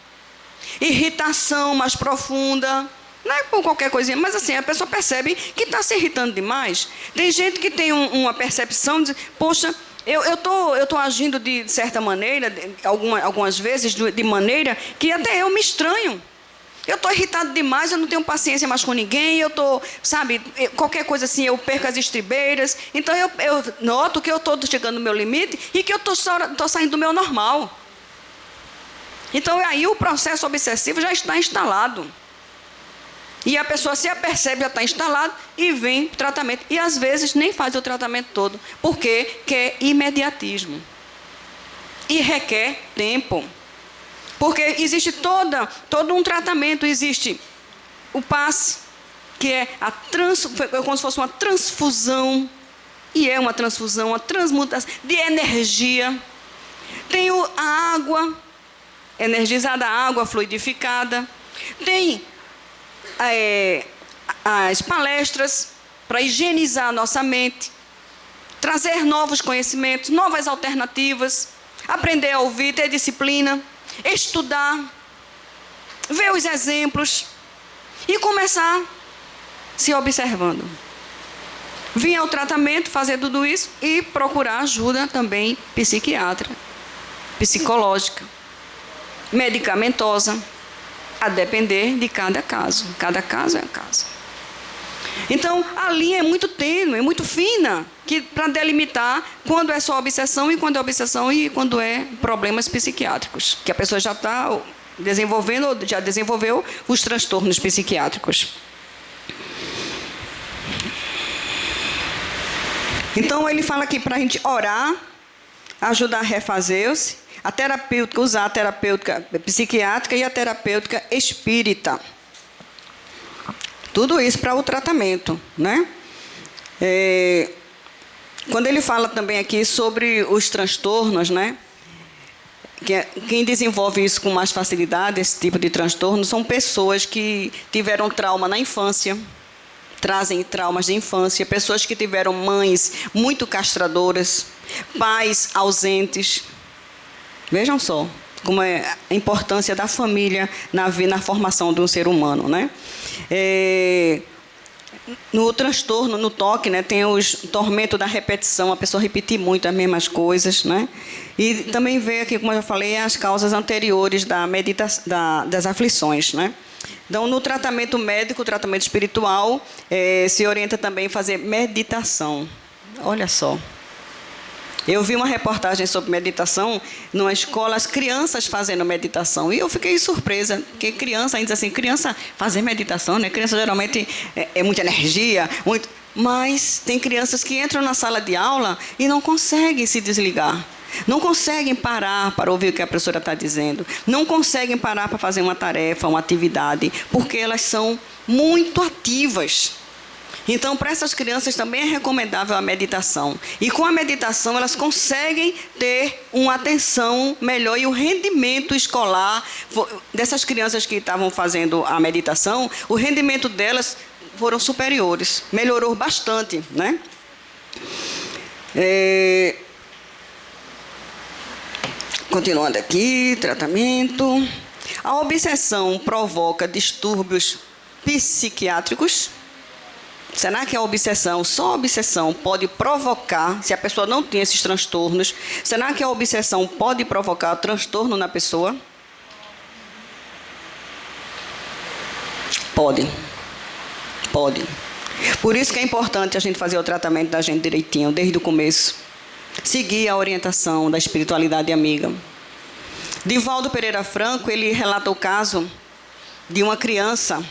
irritação mais profunda. Não é por qualquer coisinha, mas assim, a pessoa percebe que está se irritando demais. Tem gente que tem uma percepção de, poxa, eu tô agindo de certa maneira, algumas vezes de maneira que até eu me estranho. Eu estou irritado demais, eu não tenho paciência mais com ninguém, qualquer coisa assim, eu perco as estribeiras. Então eu noto que eu estou chegando no meu limite e que eu estou saindo do meu normal. Então aí o processo obsessivo já está instalado. E a pessoa se apercebe, já está instalado e vem tratamento. E às vezes nem faz o tratamento todo, porque quer imediatismo. E requer tempo. Porque existe todo um tratamento, existe o passe, que é como se fosse uma transfusão, e é uma transfusão, uma transmutação de energia. Tem a água, energizada, a água fluidificada. Tem as palestras para higienizar a nossa mente, trazer novos conhecimentos, novas alternativas, aprender a ouvir, ter disciplina, estudar, ver os exemplos e começar se observando. Vir ao tratamento, fazer tudo isso e procurar ajuda também psiquiátrica, psicológica, medicamentosa, a depender de cada caso. Cada caso é um caso. Então, a linha é muito tênue, é muito fina, para delimitar quando é só obsessão e quando é obsessão e quando é problemas psiquiátricos, que a pessoa já está desenvolvendo ou já desenvolveu os transtornos psiquiátricos. Então, ele fala aqui para a gente orar, ajudar a refazer-se, a terapêutica, usar a terapêutica psiquiátrica e a terapêutica espírita. Tudo isso para o tratamento, né? Quando ele fala também aqui sobre os transtornos, né? Quem desenvolve isso com mais facilidade, esse tipo de transtorno, são pessoas que tiveram trauma na infância, trazem traumas de infância, pessoas que tiveram mães muito castradoras, pais ausentes. Vejam só como é a importância da família na formação de um ser humano, né? No transtorno, no toque, né, tem o tormento da repetição, a pessoa repetir muito as mesmas coisas, né? E também vê aqui, como eu já falei, as causas anteriores das aflições, né? Então, no tratamento médico, tratamento espiritual, se orienta também a fazer meditação. Olha só. Eu vi uma reportagem sobre meditação numa escola, as crianças fazendo meditação. E eu fiquei surpresa, porque criança, ainda assim, criança fazer meditação, né? Criança geralmente é muita energia, muito... Mas tem crianças que entram na sala de aula e não conseguem se desligar. Não conseguem parar para ouvir o que a professora está dizendo. Não conseguem parar para fazer uma tarefa, uma atividade, porque elas são muito ativas. Então, para essas crianças também é recomendável a meditação. E com a meditação, elas conseguem ter uma atenção melhor e o rendimento escolar dessas crianças que estavam fazendo a meditação, o rendimento delas foram superiores. Melhorou bastante, né? Continuando aqui, tratamento. A obsessão provoca distúrbios psiquiátricos. Será que a obsessão, só a obsessão, pode provocar, se a pessoa não tem esses transtornos, será que a obsessão pode provocar transtorno na pessoa? Pode. Pode. Por isso que é importante a gente fazer o tratamento da gente direitinho, desde o começo. Seguir a orientação da espiritualidade amiga. Divaldo Pereira Franco, ele relata o caso de uma criança,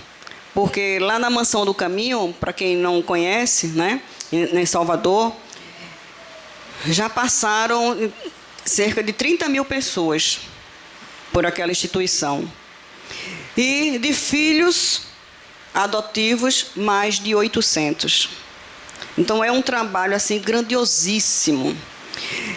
porque lá na Mansão do Caminho, para quem não conhece, né, em Salvador, já passaram cerca de 30 mil pessoas por aquela instituição. E de filhos adotivos, mais de 800. Então, é um trabalho assim grandiosíssimo.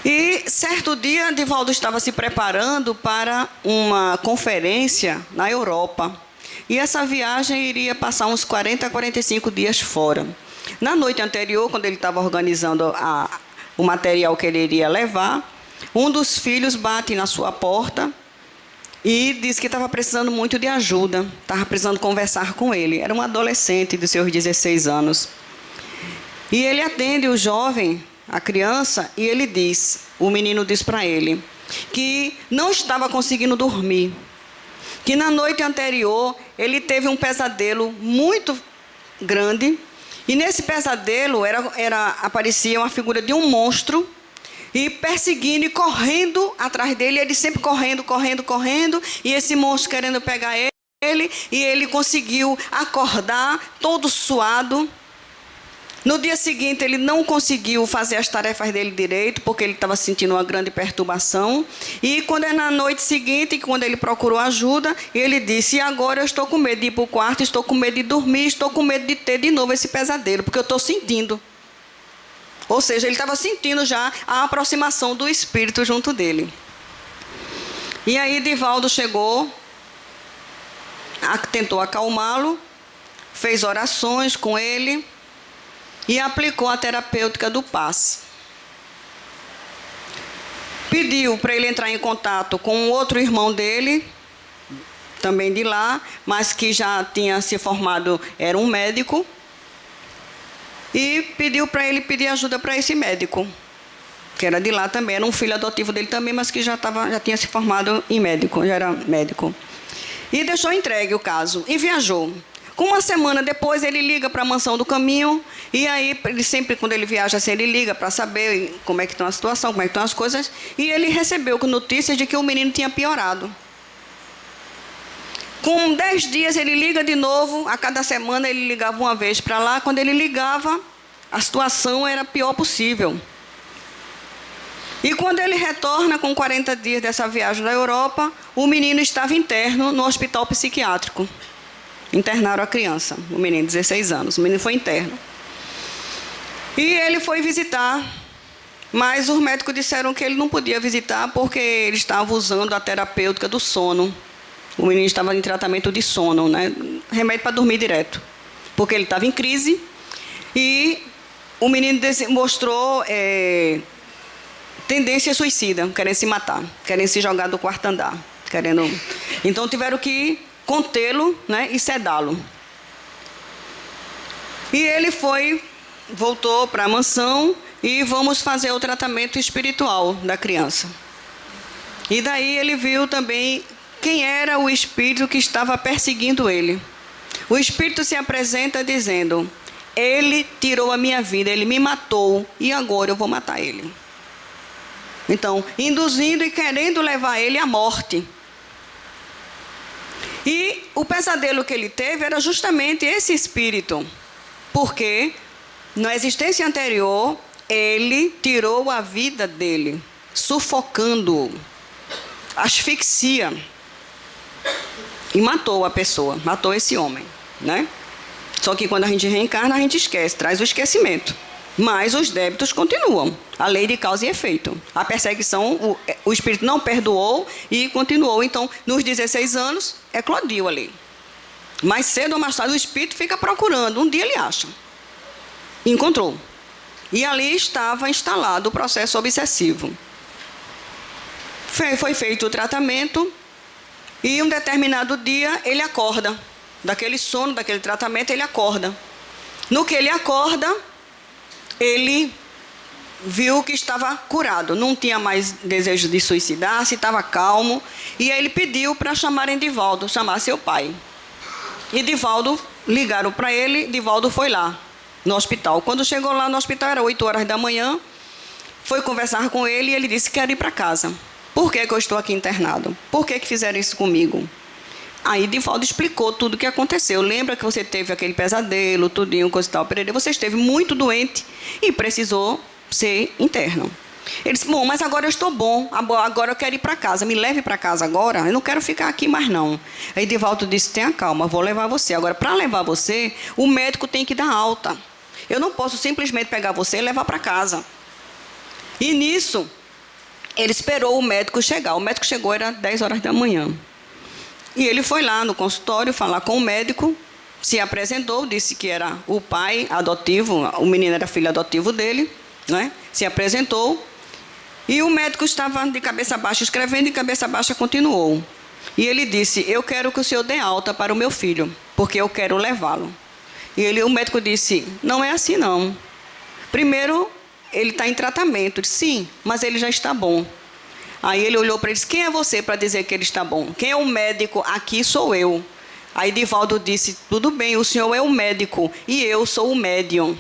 E certo dia, Divaldo estava se preparando para uma conferência na Europa. E essa viagem iria passar uns 40 a 45 dias fora. Na noite anterior, quando ele estava organizando o material que ele iria levar, um dos filhos bate na sua porta e disse que estava precisando muito de ajuda, estava precisando conversar com ele. Era um adolescente de seus 16 anos. E ele atende o jovem, a criança, e ele diz, o menino diz para ele, que não estava conseguindo dormir, que na noite anterior ele teve um pesadelo muito grande, e nesse pesadelo aparecia uma figura de um monstro, e perseguindo e correndo atrás dele, ele sempre correndo, e esse monstro querendo pegar ele, e ele conseguiu acordar todo suado. No dia seguinte, ele não conseguiu fazer as tarefas dele direito, porque ele estava sentindo uma grande perturbação. E quando é na noite seguinte, quando ele procurou ajuda, ele disse, e agora eu estou com medo de ir para o quarto, estou com medo de dormir, estou com medo de ter de novo esse pesadelo, porque eu estou sentindo. Ou seja, ele estava sentindo já a aproximação do espírito junto dele. E aí Divaldo chegou, tentou acalmá-lo, fez orações com ele e aplicou a terapêutica do passe. Pediu para ele entrar em contato com um outro irmão dele, também de lá, mas que já tinha se formado, era um médico, e pediu para ele pedir ajuda para esse médico, que era de lá também, era um filho adotivo dele também, mas que já tinha se formado em médico, já era médico. E deixou entregue o caso, e viajou. Com uma semana depois, ele liga para a Mansão do Caminho, e aí, ele sempre, quando ele viaja assim, ele liga para saber como é que está a situação, como é que estão as coisas, e ele recebeu notícias de que o menino tinha piorado. Com 10 dias, ele liga de novo, a cada semana ele ligava uma vez para lá, quando ele ligava, a situação era a pior possível. E quando ele retorna com 40 dias dessa viagem da Europa, o menino estava interno no hospital psiquiátrico. Internaram a criança, o menino, 16 anos. O menino foi interno. E ele foi visitar, mas os médicos disseram que ele não podia visitar porque ele estava usando a terapêutica do sono. O menino estava em tratamento de sono, né? Remédio para dormir direto. Porque ele estava em crise e o menino mostrou tendência suicida, querendo se matar, querendo se jogar do quarto andar. Então tiveram que contê-lo, né, e sedá-lo. E ele voltou para a mansão e vamos fazer o tratamento espiritual da criança. E daí ele viu também quem era o espírito que estava perseguindo ele. O espírito se apresenta dizendo: ele tirou a minha vida, ele me matou e agora eu vou matar ele. Então, induzindo e querendo levar ele à morte. E o pesadelo que ele teve era justamente esse espírito, porque na existência anterior ele tirou a vida dele, sufocando-o, asfixia, e matou a pessoa, matou esse homem, né? Só que quando a gente reencarna, a gente esquece, traz o esquecimento. Mas os débitos continuam. A lei de causa e efeito. A perseguição, o espírito não perdoou e continuou. Então, nos 16 anos, eclodiu ali. Mais cedo ou mais tarde, o espírito fica procurando. Um dia ele acha. Encontrou. E ali estava instalado o processo obsessivo. Foi feito o tratamento e um determinado dia ele acorda. Daquele sono, daquele tratamento, ele acorda. No que ele acorda, ele viu que estava curado, não tinha mais desejo de suicidar-se, estava calmo. E aí ele pediu para chamarem Divaldo, chamar seu pai. E Divaldo, ligaram para ele, Divaldo foi lá, no hospital. Quando chegou lá no hospital, era 8 horas da manhã, foi conversar com ele e ele disse: quero ir para casa. Por que eu estou aqui internado? Por que fizeram isso comigo? Aí Divaldo explicou tudo o que aconteceu. Lembra que você teve aquele pesadelo, tudinho, coisa e tal, Pereira? Você esteve muito doente e precisou ser interno. Ele disse: bom, mas agora eu estou bom, agora eu quero ir para casa, me leve para casa agora, eu não quero ficar aqui mais não. Aí Divaldo disse: tenha calma, vou levar você. Agora, para levar você, o médico tem que dar alta. Eu não posso simplesmente pegar você e levar para casa. E nisso, ele esperou o médico chegar. O médico chegou, era 10 horas da manhã. E ele foi lá no consultório falar com o médico, se apresentou, disse que era o pai adotivo, o menino era filho adotivo dele, né? Se apresentou, e o médico estava de cabeça baixa escrevendo, e de cabeça baixa continuou. E ele disse: eu quero que o senhor dê alta para o meu filho, porque eu quero levá-lo. E o médico disse: não é assim não. Primeiro, ele está em tratamento. Disse: sim, mas ele já está bom. Aí ele olhou para ele e disse: quem é você para dizer que ele está bom? Quem é o médico? Aqui sou eu. Aí Divaldo disse: tudo bem, o senhor é o médico e eu sou o médium.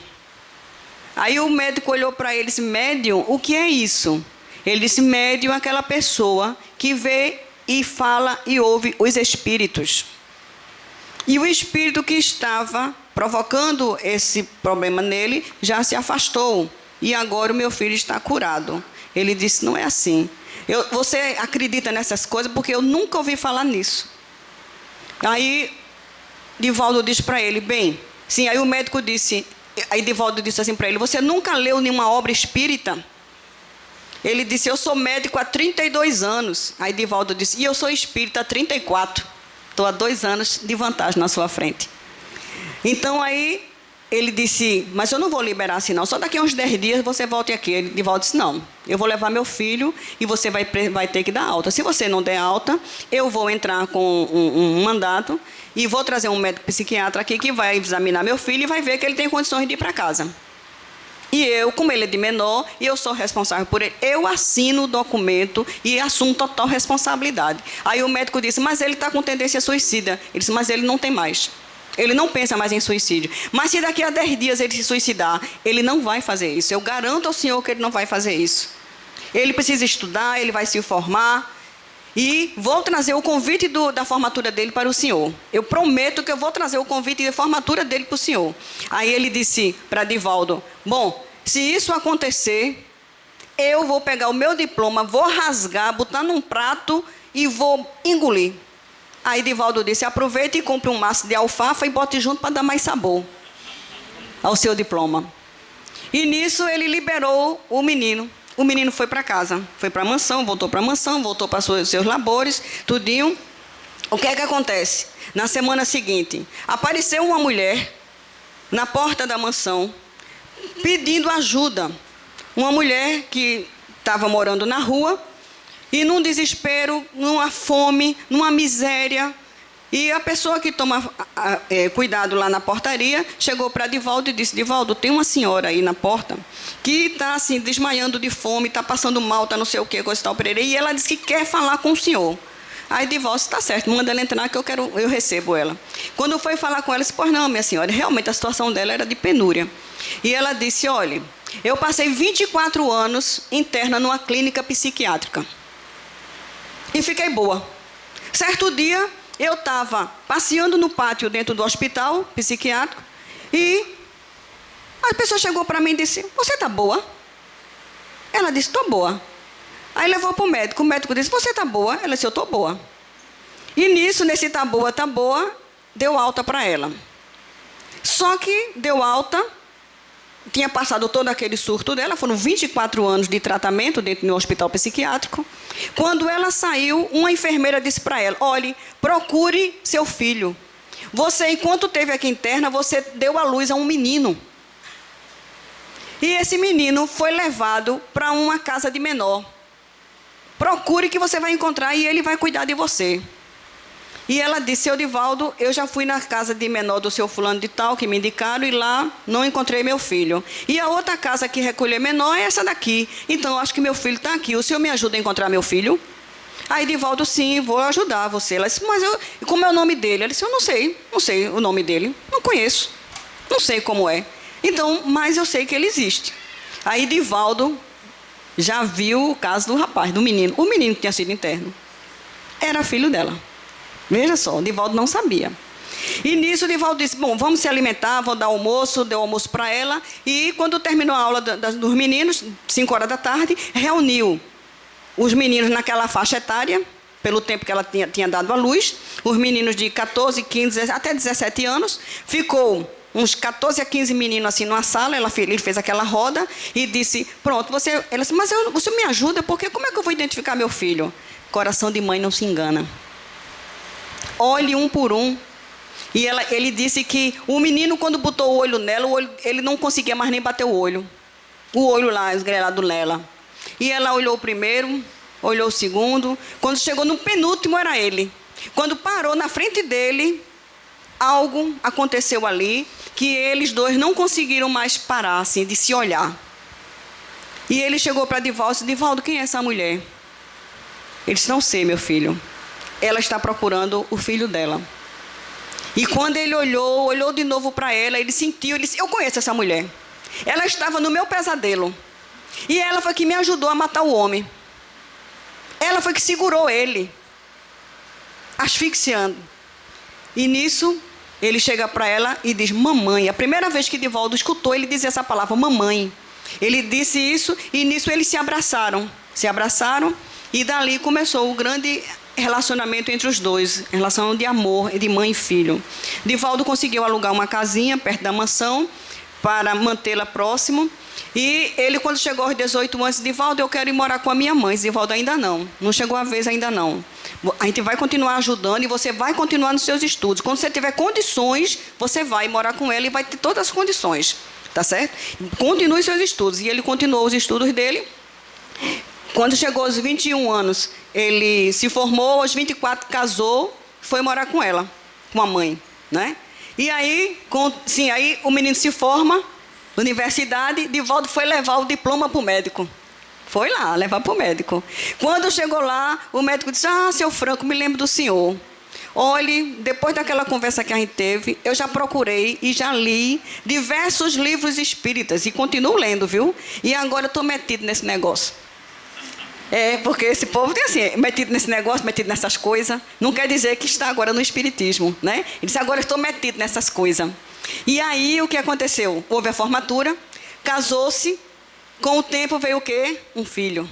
Aí o médico olhou para ele e disse: médium, o que é isso? Ele disse: médium é aquela pessoa que vê e fala e ouve os espíritos. E o espírito que estava provocando esse problema nele já se afastou. E agora o meu filho está curado. Ele disse: não é assim. Você acredita nessas coisas porque eu nunca ouvi falar nisso. Aí Divaldo disse para ele: bem, sim. Aí o médico disse, aí Divaldo disse assim para ele: você nunca leu nenhuma obra espírita? Ele disse: eu sou médico há 32 anos. Aí Divaldo disse: e eu sou espírita há 34. Estou há 2 anos de vantagem na sua frente. Então aí ele disse: mas eu não vou liberar assim não, só daqui a uns 10 dias você volte aqui. Divaldo disse: não, eu vou levar meu filho e você vai ter que dar alta. Se você não der alta, eu vou entrar com um mandato e vou trazer um médico psiquiatra aqui que vai examinar meu filho e vai ver que ele tem condições de ir para casa. E eu, como ele é de menor e eu sou responsável por ele, eu assino o documento e assumo total responsabilidade. Aí o médico disse: mas ele está com tendência suicida. Ele disse: mas ele não tem mais. Ele não pensa mais em suicídio. Mas se daqui a 10 dias ele se suicidar, ele não vai fazer isso. Eu garanto ao senhor que ele não vai fazer isso. Ele precisa estudar, ele vai se formar. E vou trazer o convite da formatura dele para o senhor. Eu prometo que eu vou trazer o convite de formatura dele para o senhor. Aí ele disse para Divaldo: bom, se isso acontecer, eu vou pegar o meu diploma, vou rasgar, botar num prato e vou engolir. Aí Divaldo disse: aproveite e compre um maço de alfafa e bote junto para dar mais sabor ao seu diploma. E nisso ele liberou o menino. O menino foi para casa, foi para a mansão, voltou para os seus labores, tudinho. O que é que acontece? Na semana seguinte, apareceu uma mulher na porta da mansão pedindo ajuda. Uma mulher que estava morando na rua e num desespero, numa fome, numa miséria. E a pessoa que toma cuidado lá na portaria chegou para Divaldo e disse: Divaldo, tem uma senhora aí na porta que está assim, desmaiando de fome, está passando mal, está não sei o que, coisa e tal, Pereira. E ela disse que quer falar com o senhor. Aí Divaldo disse, tá certo, manda ela entrar que eu recebo ela. Quando foi falar com ela, disse, pois não, minha senhora, realmente a situação dela era de penúria. E ela disse, olha, eu passei 24 anos interna numa clínica psiquiátrica. E fiquei boa. Certo dia, eu estava passeando no pátio dentro do hospital psiquiátrico e a pessoa chegou para mim e disse, você está boa? Ela disse, estou boa. Aí levou para o médico disse, você está boa? Ela disse, eu estou boa. E nisso, nesse tá boa, deu alta para ela. Só que deu alta, tinha passado todo aquele surto dela, foram 24 anos de tratamento dentro de um hospital psiquiátrico. Quando ela saiu, uma enfermeira disse para ela, olhe, procure seu filho. Você, enquanto esteve aqui interna, você deu à luz a um menino. E esse menino foi levado para uma casa de menor. Procure que você vai encontrar e ele vai cuidar de você. E ela disse, seu Divaldo, eu já fui na casa de menor do seu fulano de tal, que me indicaram, e lá não encontrei meu filho. E a outra casa que recolher menor é essa daqui. Então, eu acho que meu filho está aqui. O senhor me ajuda a encontrar meu filho? Aí Divaldo, sim, vou ajudar você. Ela disse, mas como é o nome dele? Ela disse, eu não sei o nome dele. Não conheço, não sei como é. Então, mas eu sei que ele existe. Aí Divaldo já viu o caso do rapaz, do menino. O menino que tinha sido interno era filho dela. Veja só, Divaldo não sabia. E nisso Divaldo disse, bom, vamos se alimentar, vou dar almoço, deu almoço para ela. E quando terminou a aula dos meninos, 5 horas da tarde, reuniu os meninos naquela faixa etária, pelo tempo que ela tinha dado à luz, os meninos de 14, 15, até 17 anos, ficou uns 14 a 15 meninos assim numa sala, ele fez aquela roda e disse, pronto, ela disse, mas você me ajuda, porque como é que eu vou identificar meu filho? Coração de mãe não se engana. Olhe um por um. E ele disse que o menino, quando botou o olho nela, ele não conseguia mais nem bater o olho. O olho lá, esgrelado nela. E ela olhou o primeiro, olhou o segundo. Quando chegou no penúltimo, era ele. Quando parou na frente dele, algo aconteceu ali, que eles dois não conseguiram mais parar, assim, de se olhar. E ele chegou para Divaldo e disse, Divaldo, quem é essa mulher? Ele disse, não sei, meu filho. Ela está procurando o filho dela. E quando ele olhou de novo para ela, ele sentiu, ele disse, eu conheço essa mulher. Ela estava no meu pesadelo. E ela foi que me ajudou a matar o homem. Ela foi que segurou ele, asfixiando. E nisso, ele chega para ela e diz, mamãe. A primeira vez que Divaldo escutou, ele dizer essa palavra, mamãe. Ele disse isso e nisso eles se abraçaram. Se abraçaram e dali começou o grande relacionamento entre os dois, relação de amor, de mãe e filho. Divaldo conseguiu alugar uma casinha perto da mansão para mantê-la próximo. E ele, quando chegou aos 18 anos, disse, Divaldo, eu quero ir morar com a minha mãe. Divaldo, ainda não chegou a vez, ainda não. A gente vai continuar ajudando e você vai continuar nos seus estudos. Quando você tiver condições, você vai morar com ela e vai ter todas as condições, tá certo? Continue seus estudos. E ele continuou os estudos dele. Quando chegou aos 21 anos, ele se formou, aos 24 casou, foi morar com ela, com a mãe, né? E aí, aí o menino se forma, universidade, Divaldo foi levar o diploma para o médico. Foi lá, levar para o médico. Quando chegou lá, o médico disse, seu Franco, me lembro do senhor. Olhe, depois daquela conversa que a gente teve, eu já procurei e já li diversos livros espíritas, e continuo lendo, viu? E agora eu estou metido nesse negócio. Porque esse povo tem assim, metido nesse negócio, metido nessas coisas, não quer dizer que está agora no espiritismo, né? Ele disse, agora eu estou metido nessas coisas. E aí, o que aconteceu? Houve a formatura, casou-se, com o tempo veio o quê? Um filho.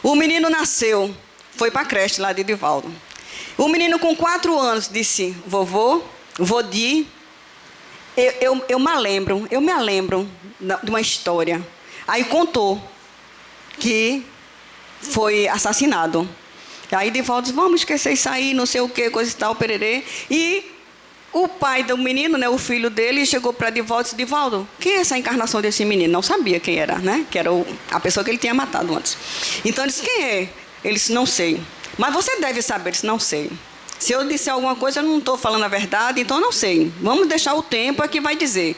O menino nasceu, foi para a creche lá de Divaldo. O menino com 4 anos disse, vovô, Vodi, eu me lembro de uma história. Aí contou que foi assassinado. Aí Divaldo disse, vamos esquecer isso aí, não sei o que, coisa e tal, pererê. E o pai do menino, né, o filho dele, chegou para Divaldo e disse, Divaldo, quem é essa encarnação desse menino? Não sabia quem era, né? Que era a pessoa que ele tinha matado antes. Então ele disse, quem é? Ele disse, não sei. Mas você deve saber. Ele disse, não sei. Se eu disser alguma coisa, eu não estou falando a verdade, então eu não sei. Vamos deixar o tempo é que vai dizer.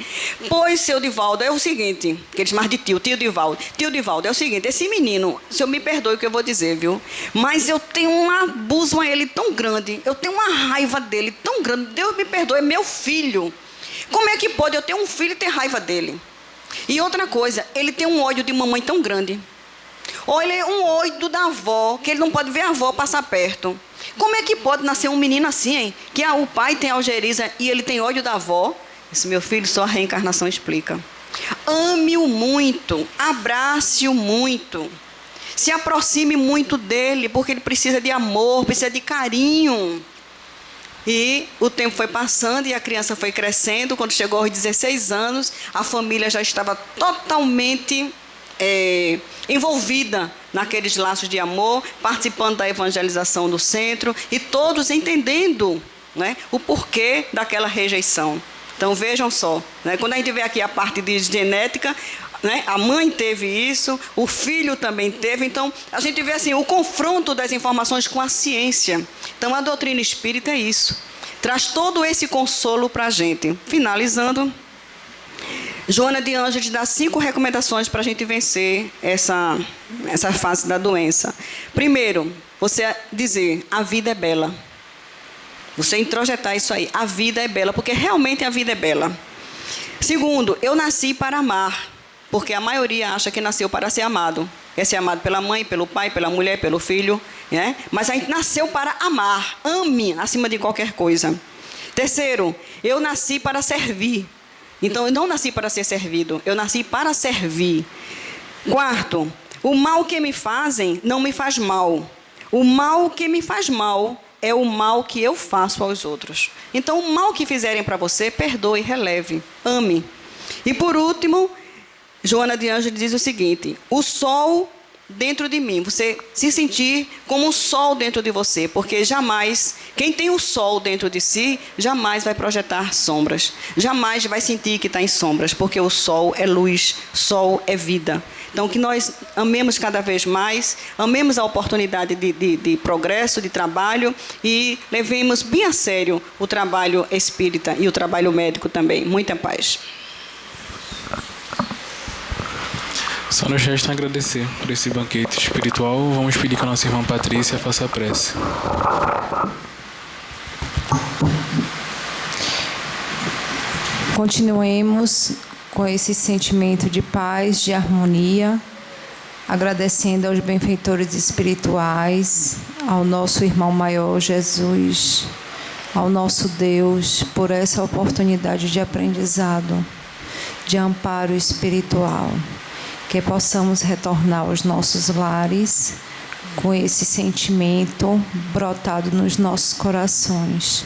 Pois, seu Divaldo, é o seguinte, que eles chamam de tio Divaldo. Tio Divaldo, é o seguinte, esse menino, o senhor me perdoe o que eu vou dizer, viu? Mas eu tenho um abuso a ele tão grande, eu tenho uma raiva dele tão grande. Deus me perdoe, é meu filho. Como é que pode eu ter um filho e ter raiva dele? E outra coisa, ele tem um ódio de mamãe tão grande. Ou ele é um ódio da avó, que ele não pode ver a avó passar perto. Como é que pode nascer um menino assim, hein? Que o pai tem algeriza e ele tem ódio da avó? Isso, meu filho, só a reencarnação explica. Ame-o muito, abrace-o muito. Se aproxime muito dele, porque ele precisa de amor, precisa de carinho. E o tempo foi passando e a criança foi crescendo. Quando chegou aos 16 anos, a família já estava totalmente envolvida naqueles laços de amor, participando da evangelização do centro e todos entendendo, né, o porquê daquela rejeição. Então vejam só, né, quando a gente vê aqui a parte de genética, né, a mãe teve isso, o filho também teve, então a gente vê assim o confronto das informações com a ciência. Então a doutrina espírita é isso, traz todo esse consolo para a gente. Finalizando, Joana de Ângeles dá 5 recomendações para a gente vencer essa fase da doença. Primeiro, você dizer, a vida é bela. Você introjetar isso aí, a vida é bela, porque realmente a vida é bela. Segundo, eu nasci para amar, porque a maioria acha que nasceu para ser amado. É ser amado pela mãe, pelo pai, pela mulher, pelo filho, né? Mas a gente nasceu para amar, ame acima de qualquer coisa. Terceiro, eu nasci para servir. Então, eu não nasci para ser servido, eu nasci para servir. Quarto, o mal que me fazem não me faz mal. O mal que me faz mal é o mal que eu faço aos outros. Então, o mal que fizerem para você, perdoe, releve, ame. E por último, Joana de Ângeles diz o seguinte, o sol dentro de mim, você se sentir como um sol dentro de você, porque jamais, quem tem o sol dentro de si, jamais vai projetar sombras, jamais vai sentir que está em sombras, porque o sol é luz, sol é vida. Então, que nós amemos cada vez mais, amemos a oportunidade de progresso, de trabalho e levemos bem a sério o trabalho espírita e o trabalho médico também. Muita paz. Só nos resta agradecer por esse banquete espiritual. Vamos pedir que a nossa irmã Patrícia faça a prece. Continuemos com esse sentimento de paz, de harmonia, agradecendo aos benfeitores espirituais, ao nosso irmão maior Jesus, ao nosso Deus, por essa oportunidade de aprendizado, de amparo espiritual. Que possamos retornar aos nossos lares com esse sentimento brotado nos nossos corações,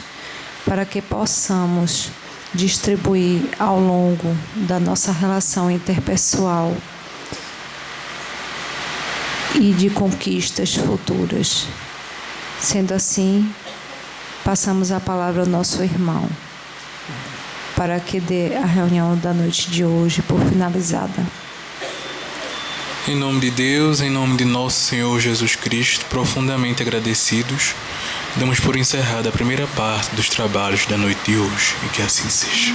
para que possamos distribuir ao longo da nossa relação interpessoal e de conquistas futuras. Sendo assim, passamos a palavra ao nosso irmão, para que dê a reunião da noite de hoje por finalizada. Em nome de Deus, em nome de nosso Senhor Jesus Cristo, profundamente agradecidos, damos por encerrada a primeira parte dos trabalhos da noite de hoje, e que assim seja.